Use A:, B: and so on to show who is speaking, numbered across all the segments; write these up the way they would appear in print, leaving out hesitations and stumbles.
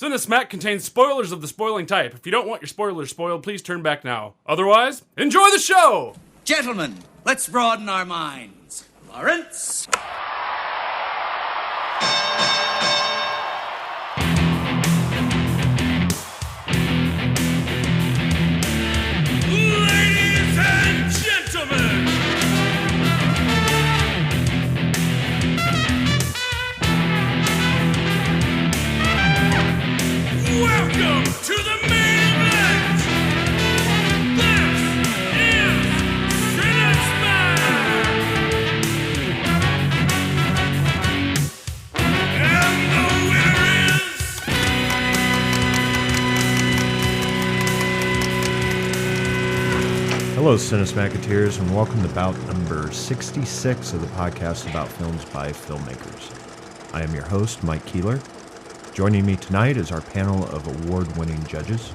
A: Cinesmack contains spoilers of the spoiling type. If you don't want your spoilers spoiled, please turn back now. Otherwise, enjoy the show!
B: Gentlemen, let's broaden our minds. Lawrence?
A: Ladies and gentlemen! Welcome to the main event! This is Cinesmack! And the winner is...
C: Hello, Cinesmacketeers, and welcome to bout number 66 of the podcast about films by filmmakers. I am your host, Mike Keeler. Joining me tonight is our panel of award-winning judges.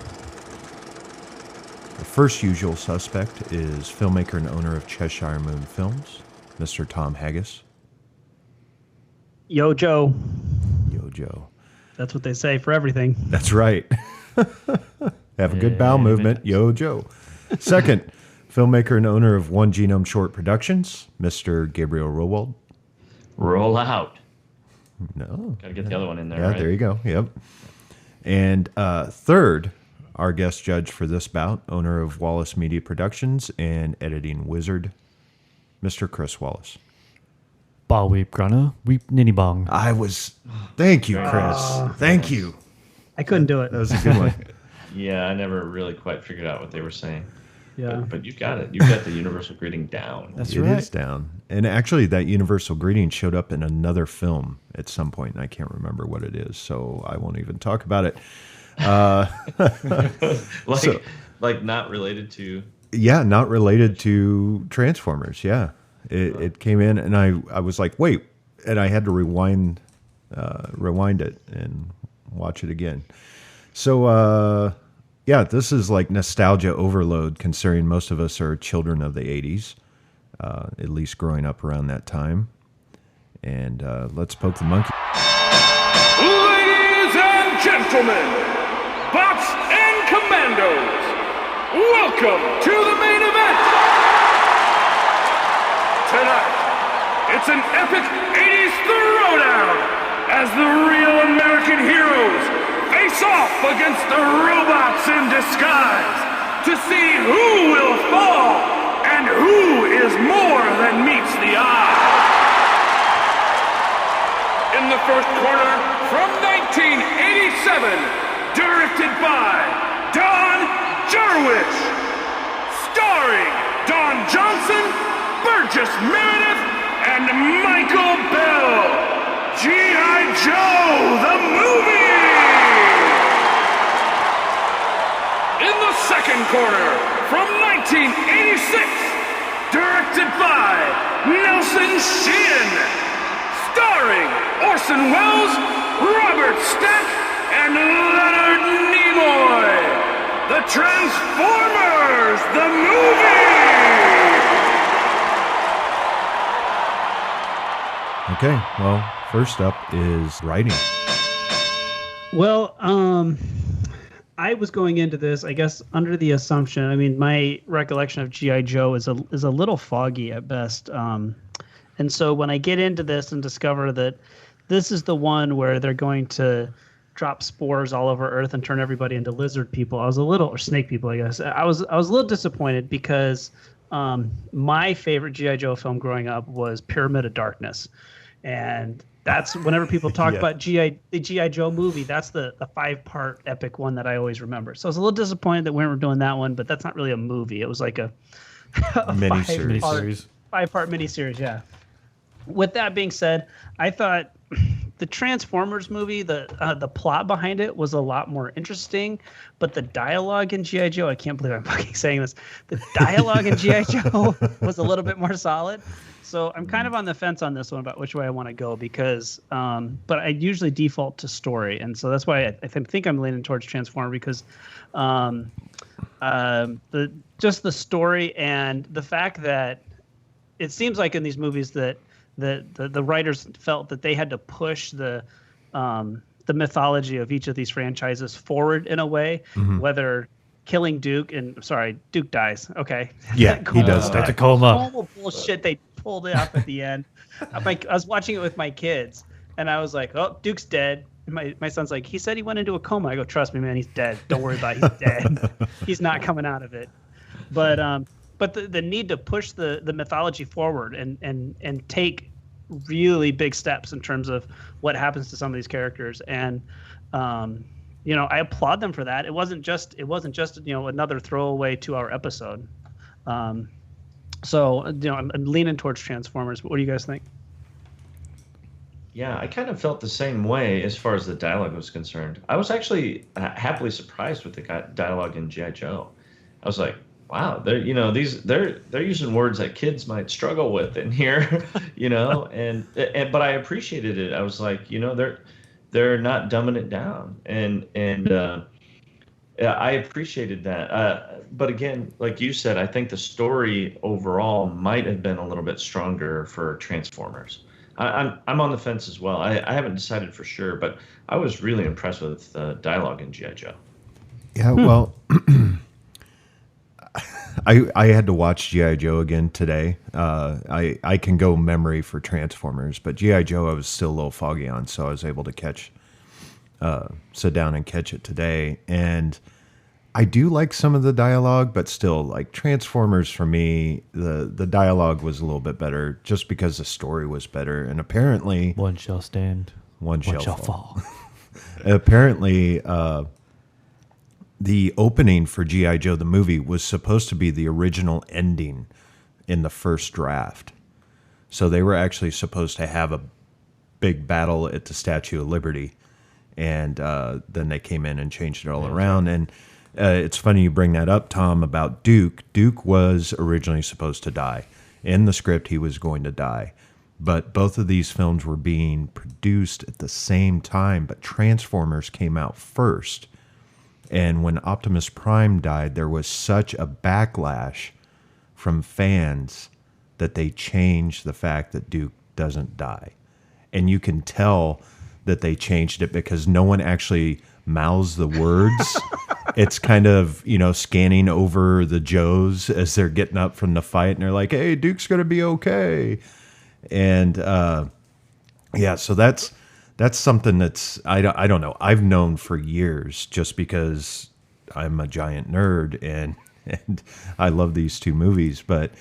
C: The first usual suspect is filmmaker and owner of Cheshire Moon Films, Mr. Tom Haggis.
D: Yo, Joe.
C: Yo, Joe.
D: That's what they say for everything.
C: That's right. Have a good bowel movement. Yo, Joe. Second, filmmaker and owner of One Genome Short Productions, Mr. Gabriel Rowald.
E: Roll out.
C: No.
E: Gotta get the other one in there,
C: Yeah,
E: right?
C: there you go. Yep. And third, our guest judge for this bout, owner of Wallace Media Productions and editing wizard, Mr. Chris Wallace.
F: Ba weep grana, weep ninny bong.
C: Thank you, Chris. Thank you.
D: I couldn't do it.
C: That was a good one.
E: Yeah, I never really quite figured out what they were saying.
D: Yeah.
E: But you got it. You got the universal greeting down.
F: That's
C: It
F: right.
C: is down. And actually, that universal greeting showed up in another film at some point, and I can't remember what it is, so I won't even talk about it.
E: Like not related to...
C: Yeah, not related to Transformers. Yeah, it came in, and I was like, wait, and I had to rewind it and watch it again. So yeah, this is like nostalgia overload, considering most of us are children of the 80s, at least growing up around that time. And let's poke the monkey.
A: Ladies and gentlemen, bots and commandos, welcome to the main event! Tonight, it's an epic 80s throwdown as the real American heroes face off against the robots in disguise to see who will fall and who is more than meets the eye. In the first corner, from 1987, directed by Don Jarwich, starring Don Johnson, Burgess Meredith, and Michael Bell. G.I. Joe, the movie! In the second corner, from 1986, directed by Nelson Sheehan, starring Orson Welles, Robert Stack, and Leonard Nimoy. The Transformers, the movie!
C: Okay, well, first up is writing.
D: Well, I was going into this, I guess, under the assumption. I mean, my recollection of G.I. Joe is a little foggy at best. And so when I get into this and discover that this is the one where they're going to drop spores all over Earth and turn everybody into lizard people, or snake people, I guess. I was a little disappointed because my favorite G.I. Joe film growing up was Pyramid of Darkness. And that's whenever people talk about the G.I. Joe movie, that's the 5-part epic one that I always remember. So I was a little disappointed that we weren't doing that one, but that's not really a movie. It was like a
C: Miniseries.
D: 5-part miniseries, yeah. With that being said, I thought the Transformers movie, the plot behind it was a lot more interesting, but the dialogue in G.I. Joe, I can't believe I'm fucking saying this, the dialogue in G.I. Joe was a little bit more solid. So I'm kind of on the fence on this one about which way I want to go because, but I usually default to story. And so that's why I think I'm leaning towards Transformer because the story and the fact that it seems like in these movies that the writers felt that they had to push the the mythology of each of these franchises forward in a way, whether killing Duke and sorry, Duke dies. Okay.
C: Yeah, he does
F: That's
C: die.
F: a coma.
D: Normal bullshit they pulled it off at the end. I was watching it with my kids, and I was like, "Oh, Duke's dead." And my son's like, "He said he went into a coma." I go, "Trust me, man, he's dead. Don't worry about it. He's dead. He's not coming out of it." But the need to push the mythology forward and take really big steps in terms of what happens to some of these characters, and I applaud them for that. It wasn't just another throwaway 2-hour episode. So I'm leaning towards Transformers. But what do you guys think?
E: Yeah, I kind of felt the same way as far as the dialogue was concerned. I was actually happily surprised with the dialogue in G.I. Joe. I was like, wow, they're using words that kids might struggle with in here, and but I appreciated it. I was like, they're not dumbing it down, and I appreciated that. But again, like you said, I think the story overall might have been a little bit stronger for Transformers. I'm on the fence as well. I haven't decided for sure, but I was really impressed with the dialogue in G.I. Joe.
C: Yeah, well, I had to watch G.I. Joe again today. I can go memory for Transformers, but G.I. Joe I was still a little foggy on, so I was able to sit down and catch it today. And I do like some of the dialogue, but still, like Transformers for me, the dialogue was a little bit better just because the story was better. And apparently,
F: One shall stand,
C: one shall
F: fall.
C: apparently, the opening for G.I. Joe the movie was supposed to be the original ending in the first draft. So they were actually supposed to have a big battle at the Statue of Liberty, and then they came in and changed it all around. And it's funny you bring that up, Tom, about Duke. Duke was originally supposed to die. In the script, he was going to die. But both of these films were being produced at the same time, but Transformers came out first. And when Optimus Prime died, there was such a backlash from fans that they changed the fact that Duke doesn't die. And you can tell that they changed it because no one actually mouths the words. It's kind of, scanning over the Joes as they're getting up from the fight, and they're like, hey, Duke's going to be okay. And so that's something that's, I don't know. I've known for years just because I'm a giant nerd and I love these two movies. But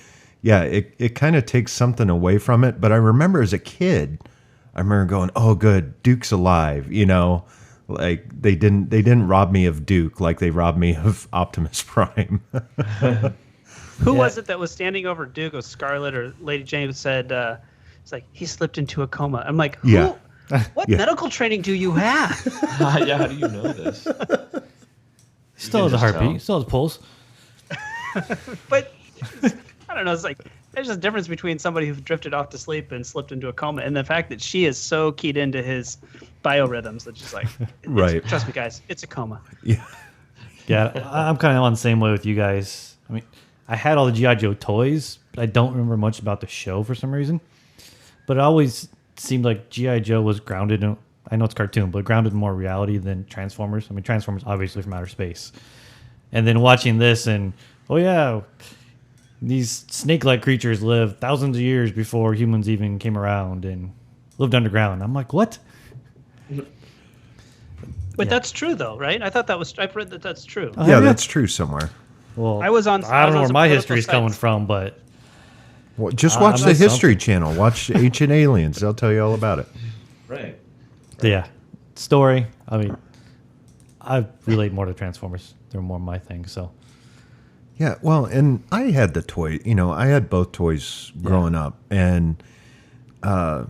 C: yeah, it kind of takes something away from it. But I remember as a kid, I remember going, oh, good, Duke's alive. Like they didn't rob me of Duke like they robbed me of Optimus Prime.
D: Who was it that was standing over Duke? Was Scarlet or Lady Jane said, it's like, he slipped into a coma. I'm like, who?
C: Yeah.
D: What medical training do you have?
E: Yeah, how do you know this?
F: Still has a heartbeat. Still has a pulse.
D: But I don't know. It's like there's just a difference between somebody who drifted off to sleep and slipped into a coma, and the fact that she is so keyed into his biorhythms that she's like,
C: Right.
D: Trust me, guys, it's a coma.
C: Yeah.
F: Yeah, I'm kind of on the same way with you guys. I mean, I had all the G.I. Joe toys, but I don't remember much about the show for some reason. But it always seemed like G.I. Joe was grounded in, I know it's cartoon, but grounded in more reality than Transformers. I mean, Transformers obviously from outer space. And then watching this and, oh yeah, these snake-like creatures lived thousands of years before humans even came around and lived underground. I'm like, what?
D: But that's true, though, right? I thought I've read that that's true.
C: Yeah, that's true somewhere.
F: Well,
D: I
F: I don't know where
D: some
F: my
D: political
F: history is coming
D: sites.
F: from, but
C: Well, just watch the
F: that's
C: History Channel. Watch Ancient Aliens. They'll tell you all about it.
E: Right.
F: yeah, story. I mean, I relate more to Transformers. They're more my thing. So
C: Yeah, well, and I had the toy. I had both toys growing up, and I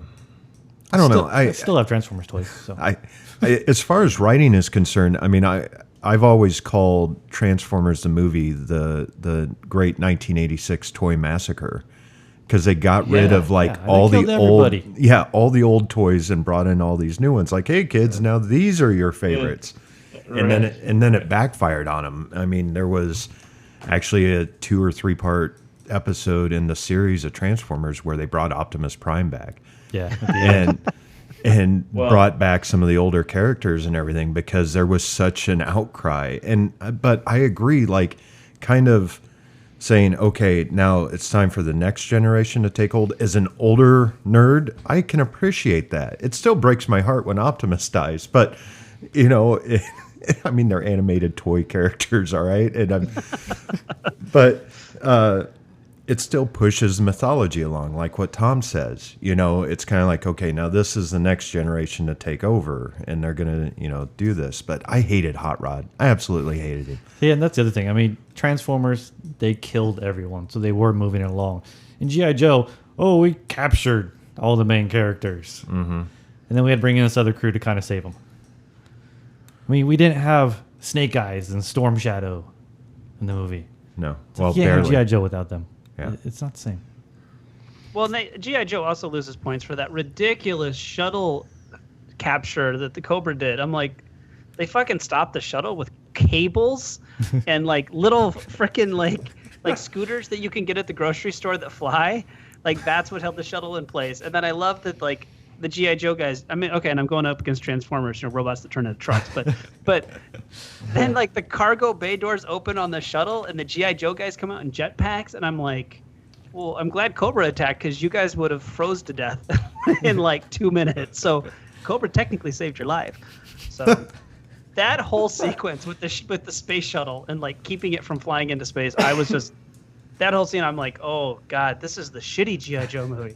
C: don't know.
F: I still have Transformers toys. So
C: I, as far as writing is concerned, I mean, I've always called Transformers the movie the great 1986 toy massacre because they got rid of all
F: they
C: the
F: killed
C: old
F: everybody.
C: all the old toys and brought in all these new ones. Like, hey kids, now these are your favorites. And then it backfired on them. I mean, there was actually a 2 or 3 part episode in the series of Transformers where they brought Optimus Prime back.
F: yeah,
C: and
E: Well-
C: brought back some of the older characters and everything because there was such an outcry. But I agree, like kind of saying, okay, now it's time for the next generation to take hold. As an older nerd, I can appreciate that. It still breaks my heart when Optimus dies, but I mean, they're animated toy characters, all right, but it still pushes mythology along, like what Tom says. It's kind of like, okay, now this is the next generation to take over, and they're gonna, do this. But I hated Hot Rod. I absolutely hated him.
F: Yeah, and that's the other thing. I mean, Transformers, they killed everyone, so they were moving it along. In G.I. Joe, we captured all the main characters. Mm-hmm. And then we had to bring in this other crew to kind of save them. I mean, we didn't have Snake Eyes and Storm Shadow in the movie.
C: No,
F: So you can't have G.I. Joe without them.
C: Yeah.
F: It's not the same.
D: Well, G.I. Joe also loses points for that ridiculous shuttle capture that the Cobra did. I'm like, they fucking stopped the shuttle with cables and like little freaking like scooters that you can get at the grocery store that fly. Like that's what held the shuttle in place. And then I love that like the G.I. Joe guys. I mean, okay, and I'm going up against Transformers, robots that turn into trucks, but then like the cargo bay doors open on the shuttle and the G.I. Joe guys come out in jetpacks, and I'm like, well, I'm glad Cobra attacked because you guys would have froze to death in like 2 minutes. So Cobra technically saved your life. So that whole sequence with the space shuttle and like keeping it from flying into space, I was just that whole scene. I'm like, oh god, this is the shitty G.I. Joe movie.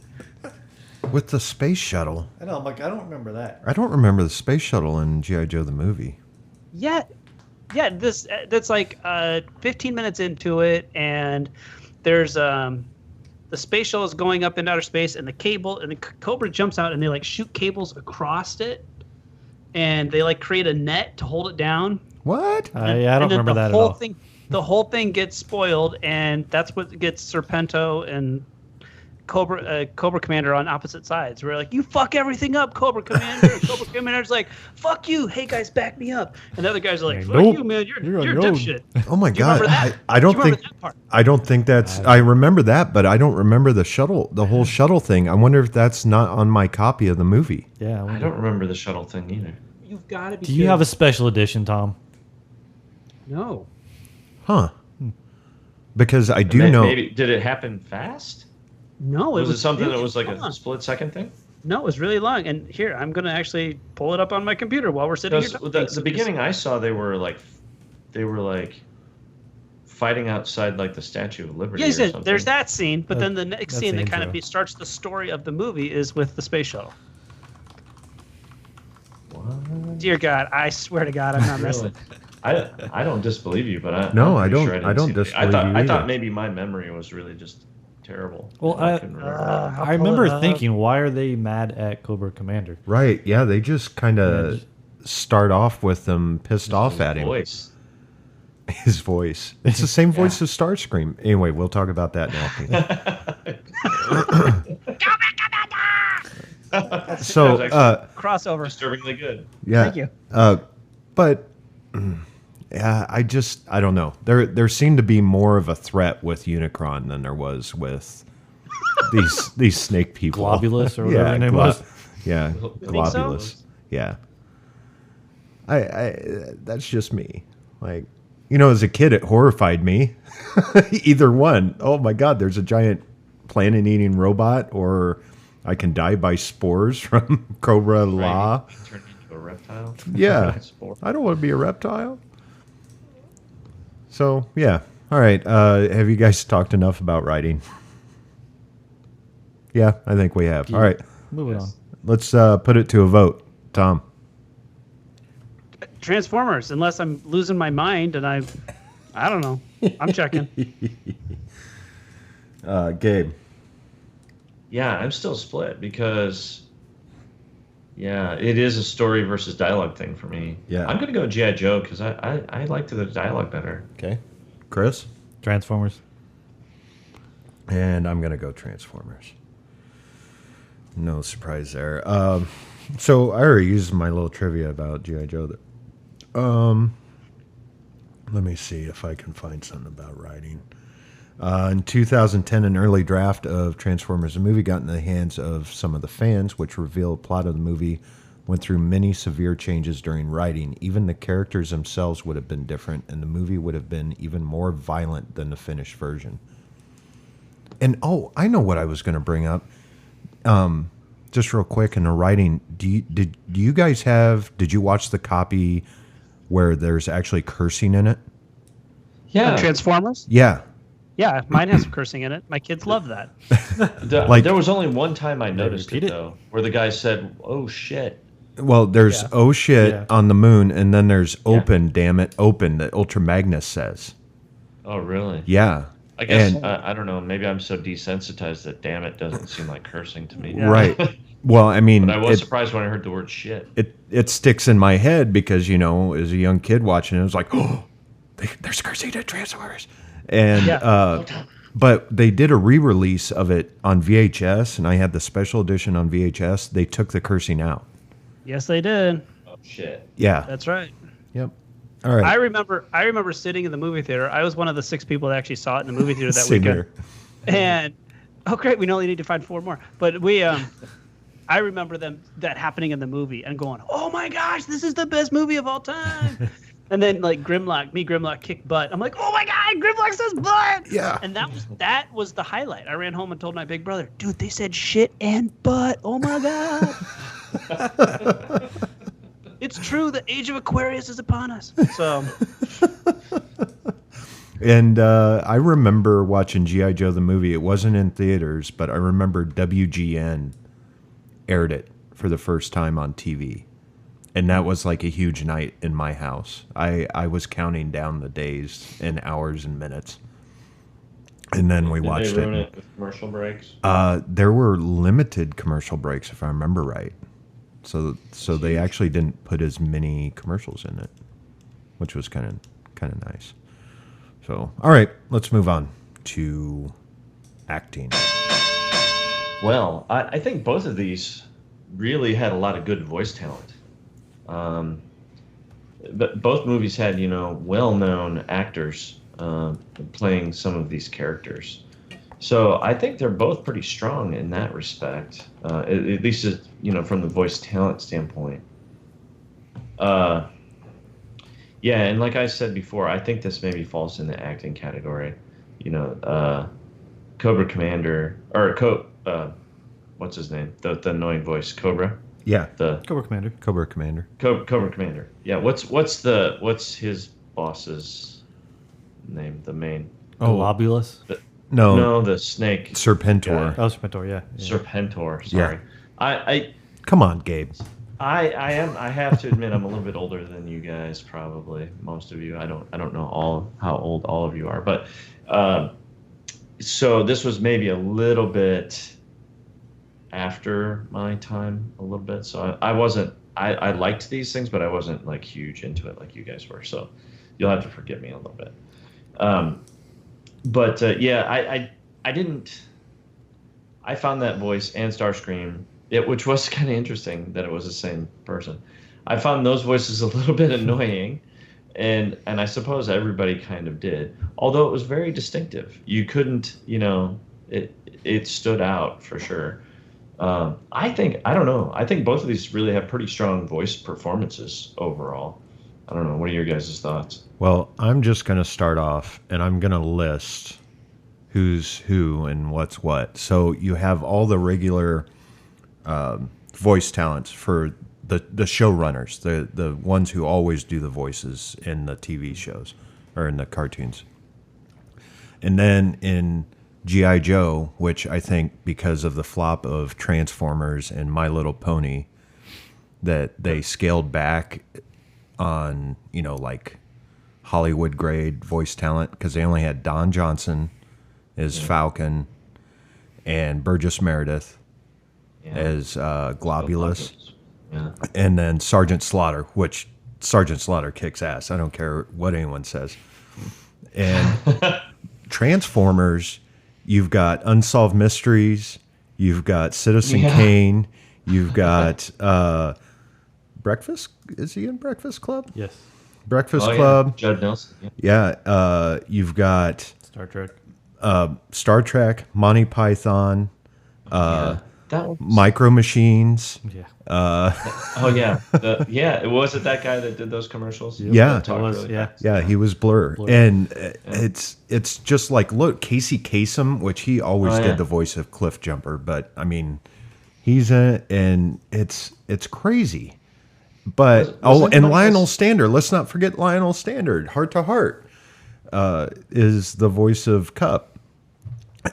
C: With the space shuttle.
F: I know, I'm like, I don't remember that.
C: I don't remember the space shuttle in G.I. Joe the movie.
D: Yeah, that's like 15 minutes into it, and there's the space shuttle is going up into outer space, and the cable and the Cobra jumps out, and they like shoot cables across it, and they like create a net to hold it down.
C: What?
F: I don't remember that at all.
D: The whole thing gets spoiled, and that's what gets Serpento and Cobra Commander on opposite sides. We're like, you fuck everything up, Cobra Commander. Cobra Commander's like, fuck you. Hey guys, back me up. And the other guys are like, fuck
F: nope.
D: you, man. You're
F: on
D: a
F: your own.
D: dipshit.
C: Oh my
D: Do you remember
C: god!
D: that?
C: I don't
D: Do you remember
C: think
D: that part?
C: I don't think that's. I remember that, but I don't remember the shuttle, the whole shuttle thing. I wonder if that's not on my copy of the movie.
F: Yeah.
E: I don't remember the shuttle thing either.
D: You've got to be.
F: Do you have a special edition, Tom?
D: No.
C: Huh? Because I do know.
E: Maybe did it happen fast?
D: No,
E: Was it something
D: really
E: that was like
D: long.
E: a split-second thing?
D: No, it was really long. And here, I'm going to actually pull it up on my computer while we're sitting here.
E: Because the beginning I saw, they were like fighting outside like the Statue of Liberty.
D: Yeah,
E: or something.
D: there's that scene, but then the next
F: That's
D: scene
F: the
D: that kind of
F: intro.
D: starts the story of the movie is with the space shuttle.
E: What?
D: Dear God, I swear to God, I'm not messing.
E: Really? I don't disbelieve you, but
C: No,
E: I'm
C: I
E: pretty
C: don't-
E: Sure didn't
C: I don't
E: see that.
C: disbelieve you
E: I
C: either.
E: thought maybe my memory was really just terrible.
F: Well,
E: I couldn't remember.
F: I remember thinking, why are they mad at Cobra Commander?
C: Right? Yeah, they just kind of start off with them pissed off
E: His
C: at him.
E: voice.
C: His voice. It's the same voice as Starscream. Anyway, we'll talk about that now. So,
E: That was
D: Crossover.
E: disturbingly good.
C: yeah.
D: Thank you.
C: But yeah, I don't know. There seemed to be more of a threat with Unicron than there was with these snake people.
F: Globulus or whatever
C: yeah,
F: their name was.
C: Yeah,
D: think so?
C: Globulus. Yeah. I that's just me. Like, as a kid, it horrified me. Either one. Oh my God, there's a giant planet-eating robot, or I can die by spores from Cobra La.
E: Turned into a reptile.
C: Yeah.
E: Spore.
C: I don't want to be a reptile. So, yeah. All right. Have you guys talked enough about writing? Yeah, I think we have. All right.
F: Moving on.
C: Let's put it to a vote. Tom.
D: Transformers, unless I'm losing my mind and I don't know. I'm checking.
C: Gabe.
E: Yeah, I'm still split because, yeah, it is a story versus dialogue thing for me.
C: Yeah.
E: I'm going to go G.I. Joe because I liked the dialogue better.
C: Okay. Chris.
F: Transformers.
C: And I'm going to go Transformers. No surprise there. So I already used my little trivia about G.I. Joe. Let me see if I can find something about writing. In 2010, an early draft of Transformers the movie got in the hands of some of the fans, which revealed the plot of the movie went through many severe changes during writing. Even the characters themselves would have been different, and the movie would have been even more violent than the finished version. And I know what I was going to bring up. Just real quick, in the writing, did you watch the copy where there's actually cursing in it?
E: Yeah.
D: Transformers?
C: Yeah.
D: Yeah, mine has cursing in it. My kids love that.
E: There was only one time I noticed it, though, where the guy said, "Oh shit."
C: Well, there's "oh shit" on the moon, and then there's "open, damn it, open" that Ultra Magnus says.
E: Oh, really?
C: Yeah.
E: I guess I don't know. Maybe I'm so desensitized that "damn it" doesn't seem like cursing to me.
C: Right. Well, I mean,
E: but I was surprised when I heard the word "shit."
C: It sticks in my head because, you know, as a young kid watching it, I was like, oh, there's cursing at Transformers. And but they did a re-release of it on VHS, and I had the special edition on VHS. They took the cursing out.
D: Yes, they did.
E: Oh shit!
D: Yeah, that's right.
C: Yep. All right.
D: I remember sitting in the movie theater. I was one of the 6 people that actually saw it in the movie theater that
C: Same
D: weekend.
C: here.
D: And great, we only need to find 4 more. But I remember that happening in the movie and going, "Oh my gosh, this is the best movie of all time." And then like Grimlock kicked butt. I'm like, "Oh my god, Grimlock says butt!"
C: Yeah.
D: And that was the highlight. I ran home and told my big brother, "Dude, they said shit and butt. Oh my god." It's true. The age of Aquarius is upon us. So.
C: And I remember watching G.I. Joe the movie. It wasn't in theaters, but I remember WGN aired it for the first time on TV. And that was like a huge night in my house. I was counting down the days and hours and minutes. And then we watched
E: Did they ruin
C: it.
E: it with commercial breaks?
C: There were limited commercial breaks, if I remember right. So they actually didn't put as many commercials in it, which was kind of nice. So, all right, let's move on to acting.
E: Well, I think both of these really had a lot of good voice talent. But both movies had, you know, well-known actors playing some of these characters. So I think they're both pretty strong in that respect, at least, you know, from the voice talent standpoint. Yeah, and like I said before, I think this maybe falls in the acting category. You know, Cobra Commander, or what's his name? The annoying voice, Cobra.
C: Yeah,
E: The
F: Cobra Commander.
C: Cobra Commander.
E: Cobra Commander. Yeah, what's his boss's name? The main.
F: Globulus.
C: No,
E: the snake.
C: Serpentor.
F: Oh, Serpentor, yeah.
E: Serpentor. Sorry.
C: Yeah. Come on, Gabe.
E: I have to admit I'm a little bit older than you guys, probably most of you. I don't know how old all of you are, but so this was maybe a little bit after my time, a little bit. So I liked these things, but I wasn't like huge into it like you guys were. So you'll have to forgive me a little bit. But yeah, I didn't. I found that voice and Starscream, which was kind of interesting that it was the same person. I found those voices a little bit annoying, and I suppose everybody kind of did. Although it was very distinctive, you couldn't, you know, it stood out for sure. I don't know. I think both of these really have pretty strong voice performances overall. I don't know. What are your guys' thoughts?
C: Well, I'm just going to start off, and I'm going to list who's who and what's what. So you have all the regular voice talents for the showrunners, the ones who always do the voices in the TV shows or in the cartoons. And then in G.I. Joe, which I think because of the flop of Transformers and My Little Pony, that they scaled back on, you know, like Hollywood grade voice talent, because they only had Don Johnson as Falcon and Burgess Meredith as Globulus.
E: Yeah.
C: And then Sergeant Slaughter, which Sergeant Slaughter kicks ass. I don't care what anyone says. And Transformers, you've got Unsolved Mysteries, you've got Citizen Kane, you've got Breakfast. Is he in Breakfast Club?
F: Yes.
C: Breakfast Club.
E: Judd Nelson.
C: Yeah. You've got
F: Star Trek.
C: Star Trek, Monty Python,
E: That was,
C: Micro Machines.
F: Yeah.
E: oh yeah, was it that guy that did those commercials?
C: Yeah.
E: That talked
F: It was,
E: really
F: yeah.
E: fast?
C: Yeah, he was Blur. And it's just like, look, Casey Kasem, which he always
E: Oh, yeah.
C: did the voice of Cliff Jumper, but I mean, he's in it, and it's crazy. But
E: Was
C: and
E: anybody
C: Lionel
E: else-
C: Stander, let's not forget Lionel Stander, Heart to Heart, is the voice of Cup.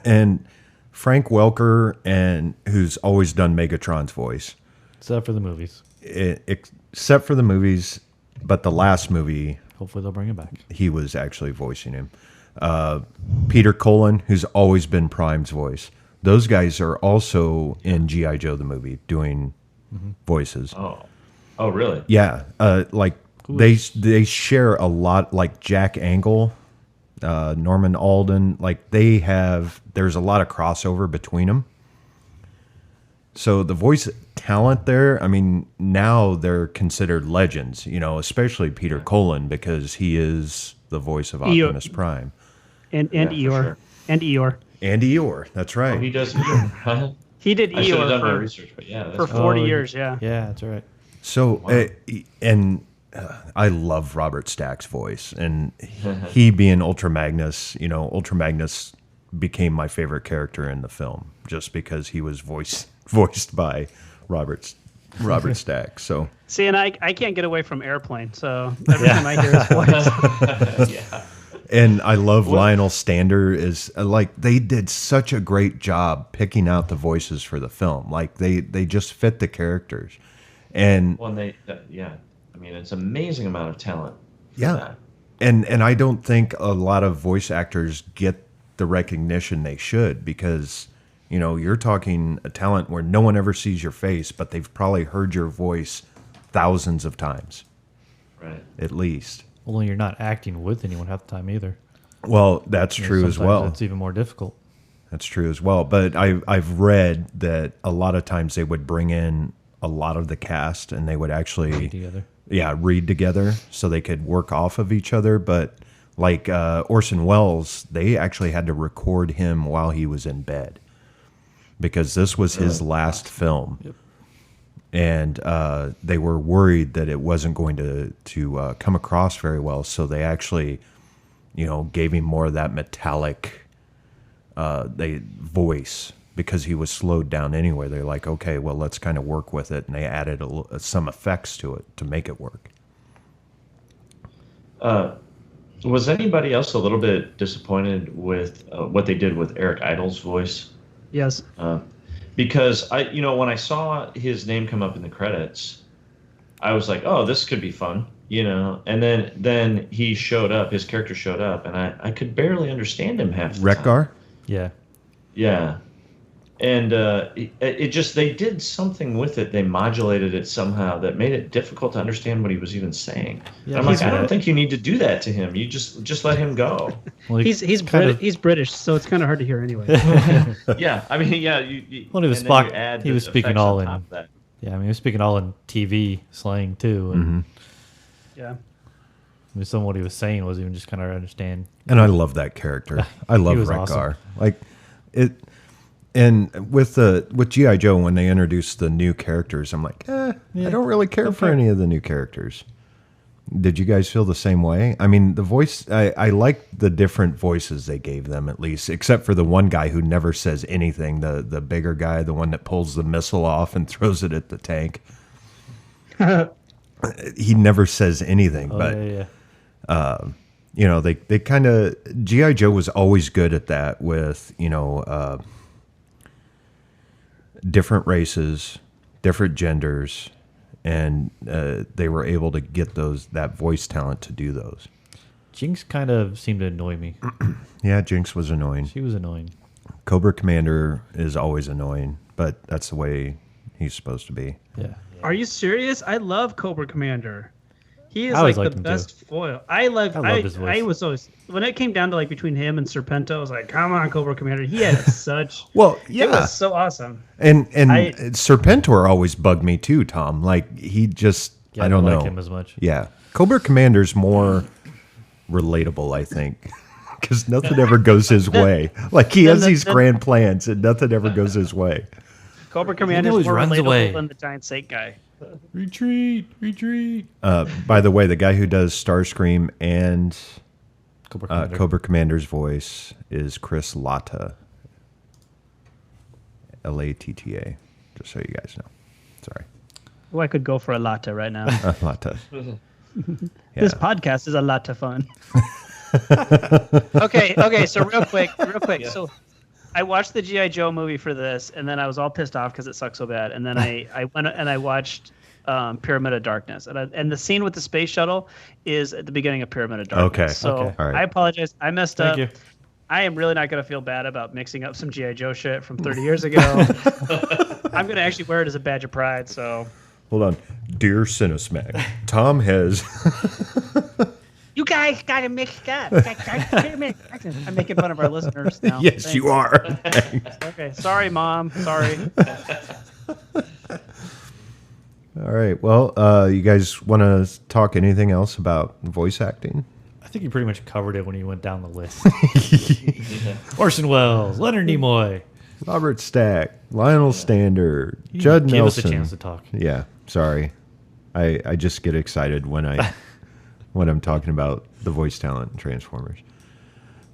C: And Frank Welker, and who's always done Megatron's voice,
F: Except for the movies.
C: except for the movies, but the last movie
F: Hopefully they'll bring it back.
C: he was actually voicing him. Peter Cullen, who's always been Prime's voice. Those guys are also in G.I. Joe the movie doing voices.
E: Oh, really?
C: Yeah, like they share a lot. Like Jack Angle, Norman Alden, like there's a lot of crossover between them. So the voice talent there, I mean, now they're considered legends, especially Peter Cullen, because he is the voice of Optimus Prime.
D: And
E: Yeah, for
D: Eeyore.
E: sure.
D: And Eeyore.
C: And Eeyore, that's right.
E: He does.
D: He did
E: I should have done my
D: Eeyore
E: research, but yeah, that's
D: for
E: cool.
D: 40 years, yeah.
F: Yeah, that's right.
C: So, I love Robert Stack's voice, and he being Ultra Magnus, Ultra Magnus became my favorite character in the film just because he was voiced by Robert Stack. So,
D: See, and I can't get away from Airplane, so every time I hear his voice.
E: Yeah.
C: and I love Lionel Stander is like they did such a great job picking out the voices for the film. Like they just fit the characters, and
E: Well, yeah. I mean, it's an amazing amount of talent. For
C: yeah.
E: that.
C: And I don't think a lot of voice actors get the recognition they should because, you're talking a talent where no one ever sees your face, but they've probably heard your voice thousands of times,
E: Right.
C: at least.
F: Only you're not acting with anyone half the time either.
C: Well, that's true as
F: Sometimes
C: well.
F: It's even more difficult.
C: That's true as well. But I've read that a lot of times they would bring in a lot of the cast and they would actually
F: Together.
C: read together so they could work off of each other. But like Orson Welles, they actually had to record him while he was in bed because this was his last film.
F: Yep.
C: And they were worried that it wasn't going to come across very well. So they actually, gave him more of that metallic voice because he was slowed down anyway. They're like, okay, well, let's kind of work with it. And they added some effects to it to make it work.
E: Was anybody else a little bit disappointed with what they did with Eric Idle's voice?
D: Yes.
E: Because when I saw his name come up in the credits, I was like, oh, this could be fun, And then he showed up, his character showed up, and I could barely understand him half the time.
C: Rekgar?
F: Yeah.
E: Yeah. And it just, they did something with it. They modulated it somehow that made it difficult to understand what he was even saying.
F: Yeah,
E: And I'm like,
F: he's
E: I don't
F: right.
E: think you need to do that to him. You just let him go.
F: Well,
D: He's he's British, so it's kind of hard to hear anyway.
E: Yeah. I mean, yeah.
F: Well, he was
E: and then you
F: Spock.
E: add
F: He
E: the
F: was speaking
E: effects
F: all
E: on
F: in.
E: top of that.
F: Yeah, I mean, he was speaking all in TV slang too. And
D: Yeah.
F: some of what he was saying was even just kind of understand.
C: And I love that character. I love
F: was
C: Rekgar.
F: awesome.
C: Like it. And with G.I. Joe, when they introduced the new characters, I'm like, I don't really care for any of the new characters. Did you guys feel the same way? I mean, the voice, I like the different voices they gave them, at least, except for the one guy who never says anything, the bigger guy, the one that pulls the missile off and throws it at the tank. He never says anything, but
F: Yeah.
C: they kind of, G.I. Joe was always good at that with, different races, different genders, and they were able to get that voice talent to do those.
F: Jinx kind of seemed to annoy me.
C: Yeah, Jinx was annoying.
F: She was annoying.
C: Cobra Commander is always annoying, but that's the way he's supposed to be.
F: Yeah.
D: Are you serious? I love Cobra Commander. He is
F: I always
D: like
F: liked
D: the
F: him, too.
D: best foil. I love
F: his voice.
D: I was always when it came down to like between him and Serpento, I was like, come on, Cobra Commander. He had such
C: Well,
D: it
C: yeah,
D: was so awesome.
C: and
D: I-
C: Serpentor always bugged me too, Tom. Like he just,
F: Yeah,
C: I don't
F: like
C: know
F: him as much.
C: Yeah, Cobra Commander's more relatable, I think, because nothing ever goes his way. Like he has
D: the-
C: these
D: the-
C: grand plans, and nothing ever goes his way.
D: Cobra Commander is
F: always
D: more
F: runs
D: relatable
F: away.
D: than the giant snake guy.
F: Retreat, retreat.
C: By the way, the guy who does Starscream and
F: Cobra Commander.
C: Cobra Commander's voice is Chris Latta. Latta. Just so you guys know. Sorry.
D: Oh, I could go for a latte right now.
C: Latta.
D: This podcast is a lot of fun. Okay. So real quick. So I watched the G.I. Joe movie for this, and then I was all pissed off because it sucked so bad. And then I went and I watched Pyramid of Darkness, and the scene with the space shuttle is at the beginning of Pyramid of Darkness.
C: Okay.
D: So
F: Okay.
C: All right.
D: I apologize. I messed
F: Thank
D: up.
F: you.
D: I am really not going to feel bad about mixing up some G.I. Joe shit from 30 years ago. I'm going to actually wear it as a badge of pride. So
C: Hold on. Dear Cinesmac, Tom has...
D: you guys got to mix up. I'm making fun of our listeners now.
C: Yes,
D: Thanks.
C: you are.
D: Okay. Sorry, Mom. Sorry.
C: All right. Well, you guys want to talk anything else about voice acting?
F: I think you pretty much covered it when you went down the list. Orson Welles, Leonard Nimoy.
C: Robert Stack, Lionel Stander, Judd
F: Give
C: Nelson.
F: us a chance to talk.
C: Yeah, sorry. I just get excited when I'm talking about the voice talent in Transformers.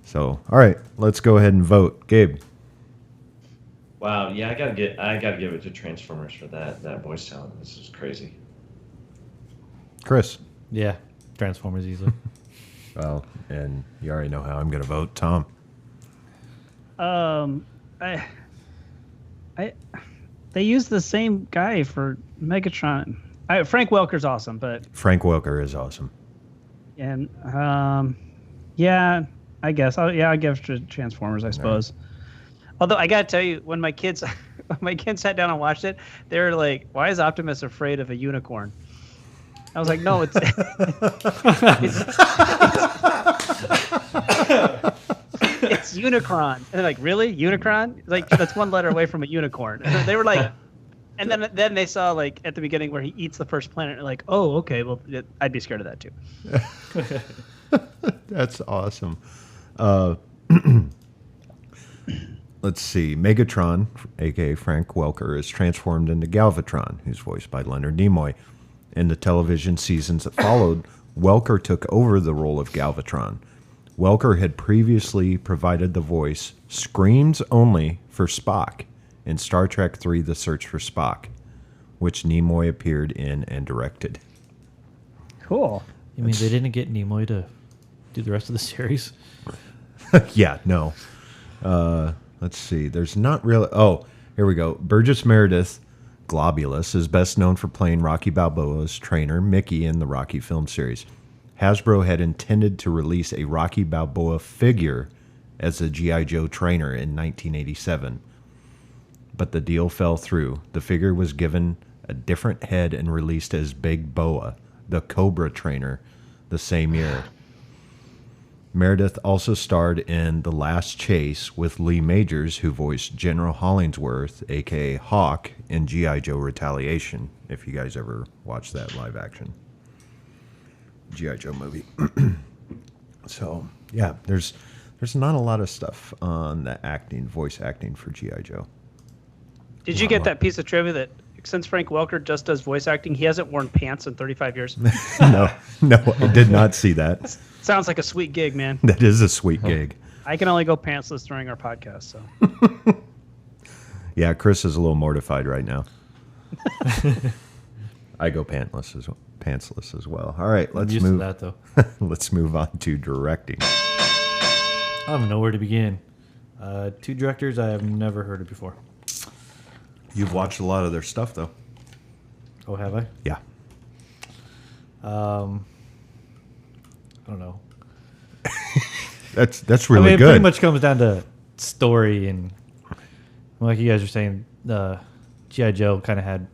C: So, all right, let's go ahead and vote. Gabe.
E: Wow, yeah, I gotta give it to Transformers for that voice talent. This is crazy.
C: Chris.
F: Yeah, Transformers easily.
C: Well, and you already know how I'm going to vote. Tom.
D: They use the same guy for Megatron. Frank Welker's awesome, but
C: Frank Welker is awesome.
D: yeah, I guess I give it to Transformers, I suppose. Although I gotta tell you, when my kids sat down and watched it, they were like, "Why is Optimus afraid of a unicorn?" I was like, "No, it's it's Unicron." And they're like, "Really, Unicron? Like that's one letter away from a unicorn." And they were like, and then they saw like at the beginning where he eats the first planet. And like, "Oh, okay, well, I'd be scared of that too."
C: That's awesome. Let's see. Megatron, a.k.a. Frank Welker, is transformed into Galvatron, who's voiced by Leonard Nimoy. In the television seasons that followed, Welker took over the role of Galvatron. Welker had previously provided the voice, screams only, for Spock in Star Trek III: The Search for Spock, which Nimoy appeared in and directed.
D: Cool.
F: You mean they didn't get Nimoy to do the rest of the series?
C: Yeah, no. Let's see. There's not really... Oh, here we go. Burgess Meredith, Globulus, is best known for playing Rocky Balboa's trainer, Mickey, in the Rocky film series. Hasbro had intended to release a Rocky Balboa figure as a G.I. Joe trainer in 1987. But the deal fell through. The figure was given a different head and released as Big Boa, the Cobra trainer, the same year. Meredith also starred in The Last Chase with Lee Majors, who voiced General Hollingsworth, a.k.a. Hawk, in G.I. Joe Retaliation, if you guys ever watched that live-action G.I. Joe movie. So, yeah, there's not a lot of stuff on the voice acting for G.I. Joe.
D: Did you get that piece of trivia that since Frank Welker just does voice acting, he hasn't worn pants in 35 years?
C: No, I did not see that.
D: Sounds like a sweet gig, man.
C: That is a sweet gig.
D: I can only go pantsless during our podcast, so.
C: Yeah, Chris is a little mortified right now. I go pantsless as well. All right, let's
F: Used to
C: move.
F: that though.
C: Let's move on to directing.
F: I don't even know where to begin. Two directors I have never heard of before.
C: You've watched a lot of their stuff, though.
F: Oh, have I?
C: Yeah.
F: I don't know.
C: That's really
F: it
C: good.
F: pretty much comes down to story and, like you guys are saying, G.I. Joe kind of had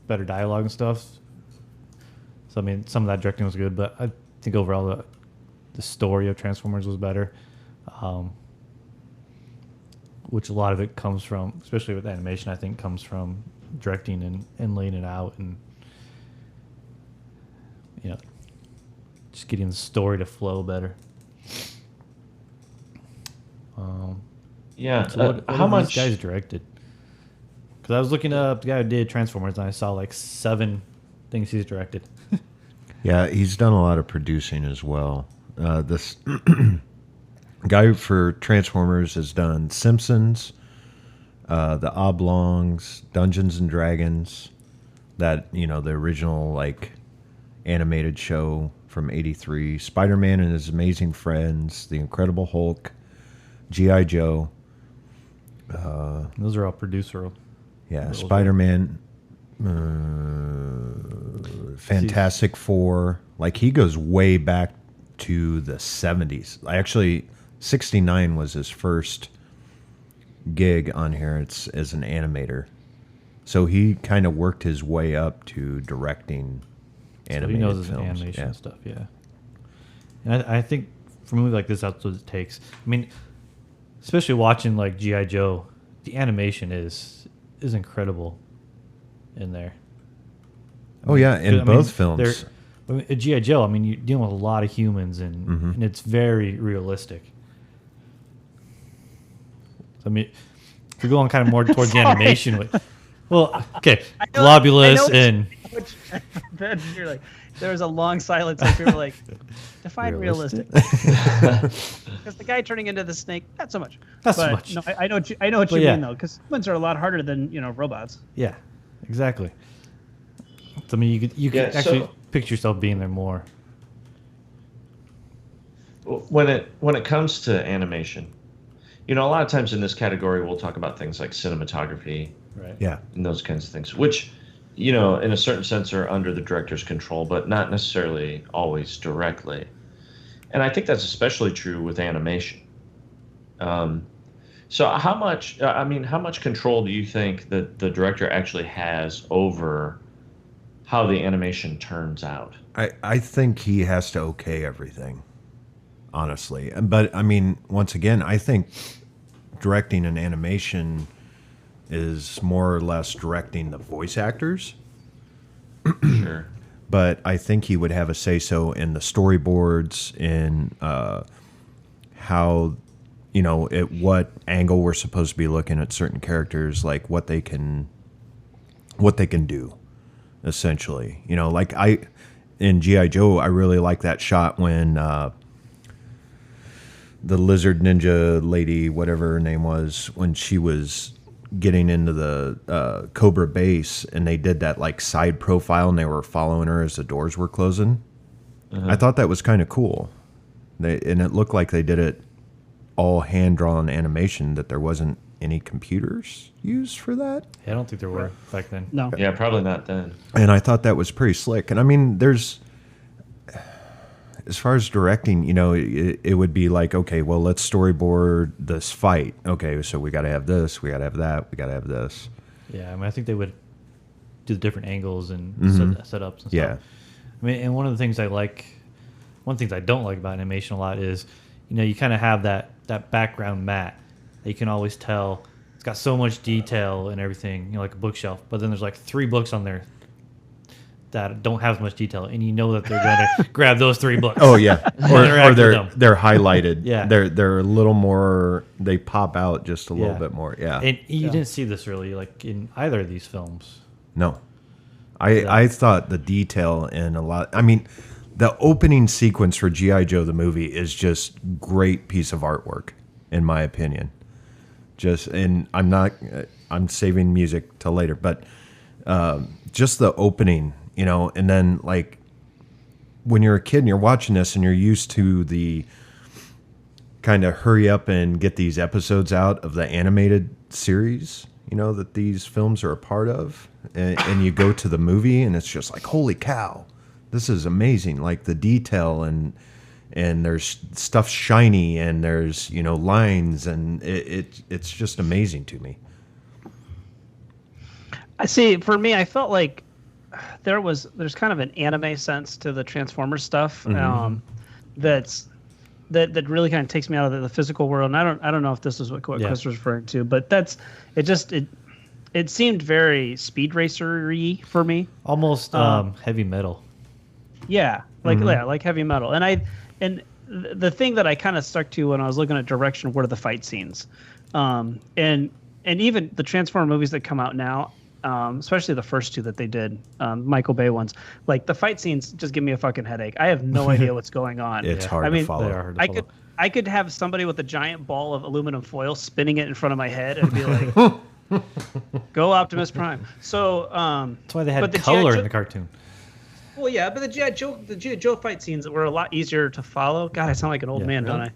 F: better dialogue and stuff. So I mean, some of that directing was good, but I think overall the story of Transformers was better. Which a lot of it comes from, especially with animation, I think comes from directing and laying it out and, you know, just getting the story to flow better.
E: Yeah.
F: So what
E: how
F: have
E: much?
F: these guys directed? Because I was looking up the guy who did Transformers, and I saw like 7 things he's directed.
C: Yeah, he's done a lot of producing as well. This guy for Transformers has done Simpsons, The Oblongs, Dungeons and Dragons, that, the original like animated show from '83, Spider-Man and His Amazing Friends, The Incredible Hulk, G.I. Joe.
F: Those are all producer.
C: Yeah,
F: roles,
C: Spider-Man, Fantastic Four. Like, he goes way back to the 70s. Actually, 69 was his first gig on here. It's as an animator. So he kind of worked his way up to directing animated
F: he knows his
C: films.
F: animation stuff, yeah. And I think for a movie like this, that's what it takes. I mean, especially watching like G.I. Joe, the animation is incredible in there.
C: Oh, yeah, in both films.
F: At G.I. Joe, I mean, you're dealing with a lot of humans, and it's very realistic. I mean, if you're going kind of more towards the animation, well, okay, Globulus and...
D: Then you're like, there was a long silence, and people were like, define realistic. Because the guy turning into the snake, not so much.
F: Not so much.
D: No, I know what you
F: yeah.
D: mean, though, because humans are a lot harder than, robots.
F: Yeah, exactly. So, I mean, you could actually picture yourself being there more.
E: When it comes to animation, a lot of times in this category we'll talk about things like cinematography,
F: Right.
C: Yeah.
E: and those kinds of things, which, in a certain sense are under the director's control, but not necessarily always directly. And I think that's especially true with animation. So how much control do you think that the director actually has over how the animation turns out?
C: I think he has to okay everything, honestly. But, I mean, once again, I think directing an animation is more or less directing the voice actors.
E: Sure.
C: But I think he would have a say-so in the storyboards, in how, at what angle we're supposed to be looking at certain characters, like what they can do, essentially. Like in G.I. Joe, I really like that shot when the lizard ninja lady, whatever her name was, when she was getting into the Cobra base, and they did that like side profile, and they were following her as the doors were closing. I thought that was kind of cool. And it looked like they did it all hand-drawn animation, that there wasn't any computers used for that.
F: Yeah, I don't think there were back then.
D: No.
E: Yeah, probably not then.
C: And I thought that was pretty slick. And I mean, as far as directing, it would be like, okay, well, let's storyboard this fight. Okay, so we got to have this, we got to have that, we got to have this.
F: Yeah, I mean, I think they would do the different angles and setups and stuff.
C: Yeah.
F: I mean, and one of the things I don't like about animation a lot is, you kind of have that background mat that you can always tell it's got so much detail and everything, like a bookshelf. But then there's like 3 books on there that don't have as much detail, and that they're going to grab those 3 books.
C: Oh yeah, or they're highlighted.
F: Yeah,
C: they're a little more. They pop out just a little bit more. Yeah,
F: and you didn't see this really like in either of these films.
C: No, I thought the detail in a lot. I mean, the opening sequence for G.I. Joe the movie is just great piece of artwork, in my opinion. And I'm saving music till later, but just the opening. And then like when you're a kid and you're watching this and you're used to the kind of hurry up and get these episodes out of the animated series, that these films are a part of, and you go to the movie and it's just like, holy cow, this is amazing. Like the detail and there's stuff shiny and there's, lines, and it's just amazing to me.
D: I see. For me, I felt like there's kind of an anime sense to the Transformers stuff. That really kind of takes me out of the physical world. And I don't know if this is what Chris was referring to, but it seemed very Speed Racer-y for me.
F: Almost heavy metal.
D: Yeah, like heavy metal. And the thing that I kind of stuck to when I was looking at direction were the fight scenes, and even the Transformer movies that come out now, especially the first two that they did, Michael Bay ones. Like the fight scenes just give me a fucking headache. I have no idea what's going on.
C: It's hard to follow.
F: They are hard to follow.
D: I could have somebody with a giant ball of aluminum foil spinning it in front of my head and be like, "Go Optimus Prime." So
F: That's why they had
D: but the
F: color
D: G.I.
F: in the cartoon.
D: well, yeah, but the G.I. Joe fight scenes were a lot easier to follow. God, I sound like an old man, don't I?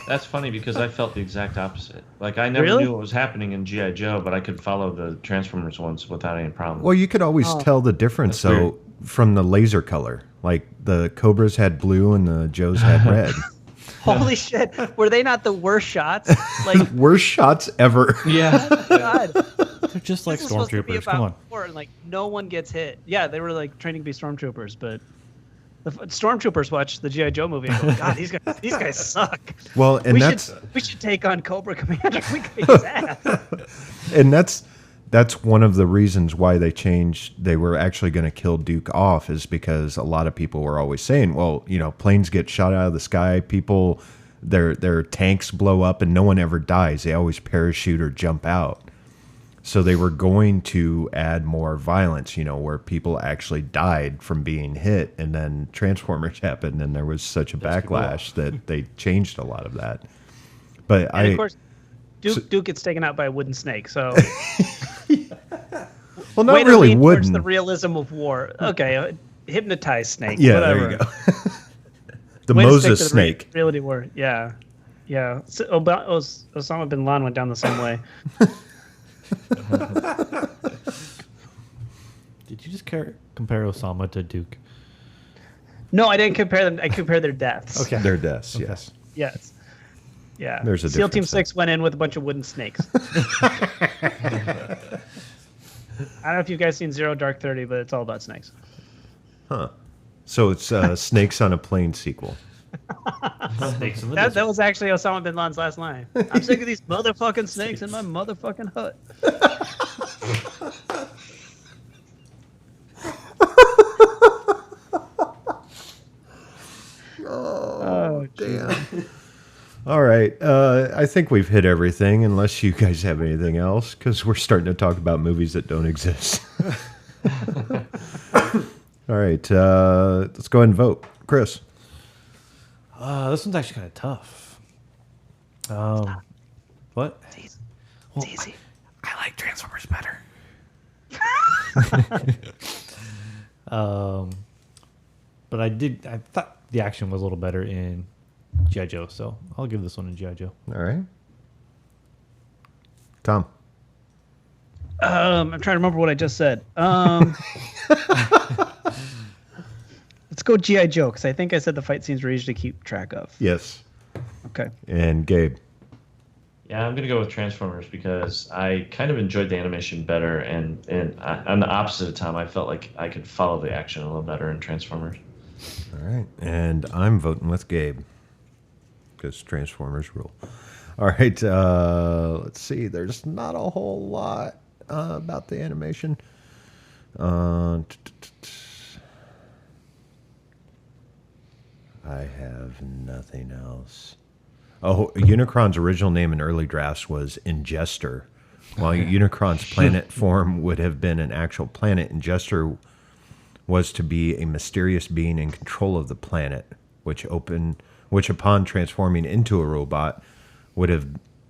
E: That's funny because I felt the exact opposite. Like I never
D: Really?
E: knew what was happening in GI Joe, but I could follow the Transformers ones without any problem.
C: Well, you could always tell the difference though from the laser color. Like the Cobras had blue and the Joes had red.
D: Holy shit! Were they not the worst shots? Like,
C: Worst shots ever.
F: Yeah,
D: God.
F: they're just like
D: This is supposed to be
F: stormtroopers. Come
D: about
F: on.
D: war, and like no one gets hit. Yeah, they were like training to be stormtroopers, but the stormtroopers watch the GI Joe movie and go, "God, these guys suck."
C: Well, and
D: we should take on Cobra Commander. We kick his ass.
C: and that's one of the reasons why they changed. They were actually going to kill Duke off is because a lot of people were always saying, well, planes get shot out of the sky, people, their tanks blow up and no one ever dies. They always parachute or jump out. So they were going to add more violence, where people actually died from being hit, and then Transformers happened and there was such a backlash that they changed a lot of that. But
D: And of course, Duke gets taken out by a wooden snake. So
C: well, not
D: way to
C: really
D: lean towards
C: wooden.
D: the realism of war. Okay, hypnotized snake.
C: Yeah,
D: whatever.
C: there you go. The
D: Way to stick
C: Moses
D: to the
C: snake.
D: Reality war. Yeah, yeah. So, Osama bin Laden went down the same way.
F: Did you just compare Osama to Duke?
D: No, I didn't compare them. I compared their deaths.
F: Okay.
C: Their deaths, yes.
D: Yes. Yeah.
C: There's a
D: SEAL Team
C: difference there.
D: 6 went in with a bunch of wooden snakes. I don't know if you guys seen Zero Dark 30, but it's all about snakes.
C: So it's Snakes on a Plane sequel.
F: Snakes in the
D: That
F: desert.
D: was actually Osama bin Laden's last line. I'm sick of these motherfucking snakes in my motherfucking hut. Oh, damn.
C: All right. I think we've hit everything, unless you guys have anything else, because we're starting to talk about movies that don't exist. All right. Let's go ahead and vote. Chris.
F: This one's actually kind of tough. What?
D: It's
F: Well,
D: easy.
F: I like Transformers better. But I thought the action was a little better in G.I. Joe, so I'll give this one to G.I. Joe.
C: All right. Tom.
D: I'm trying to remember what I just said. Let's go G.I. Joe, because I think I said the fight scenes were easy to keep track of.
C: Yes.
D: Okay.
C: And Gabe.
E: Yeah, I'm gonna go with Transformers because I kind of enjoyed the animation better, and on the opposite of Tom, I felt like I could follow the action a little better in Transformers.
C: All right. And I'm voting with Gabe, because Transformers rule. All right. Let's see. There's not a whole lot about the animation. I have nothing else. Oh, Unicron's original name in early drafts was Ingester. While Unicron's planet form would have been an actual planet, Ingester was to be a mysterious being in control of the planet, which upon transforming into a robot would have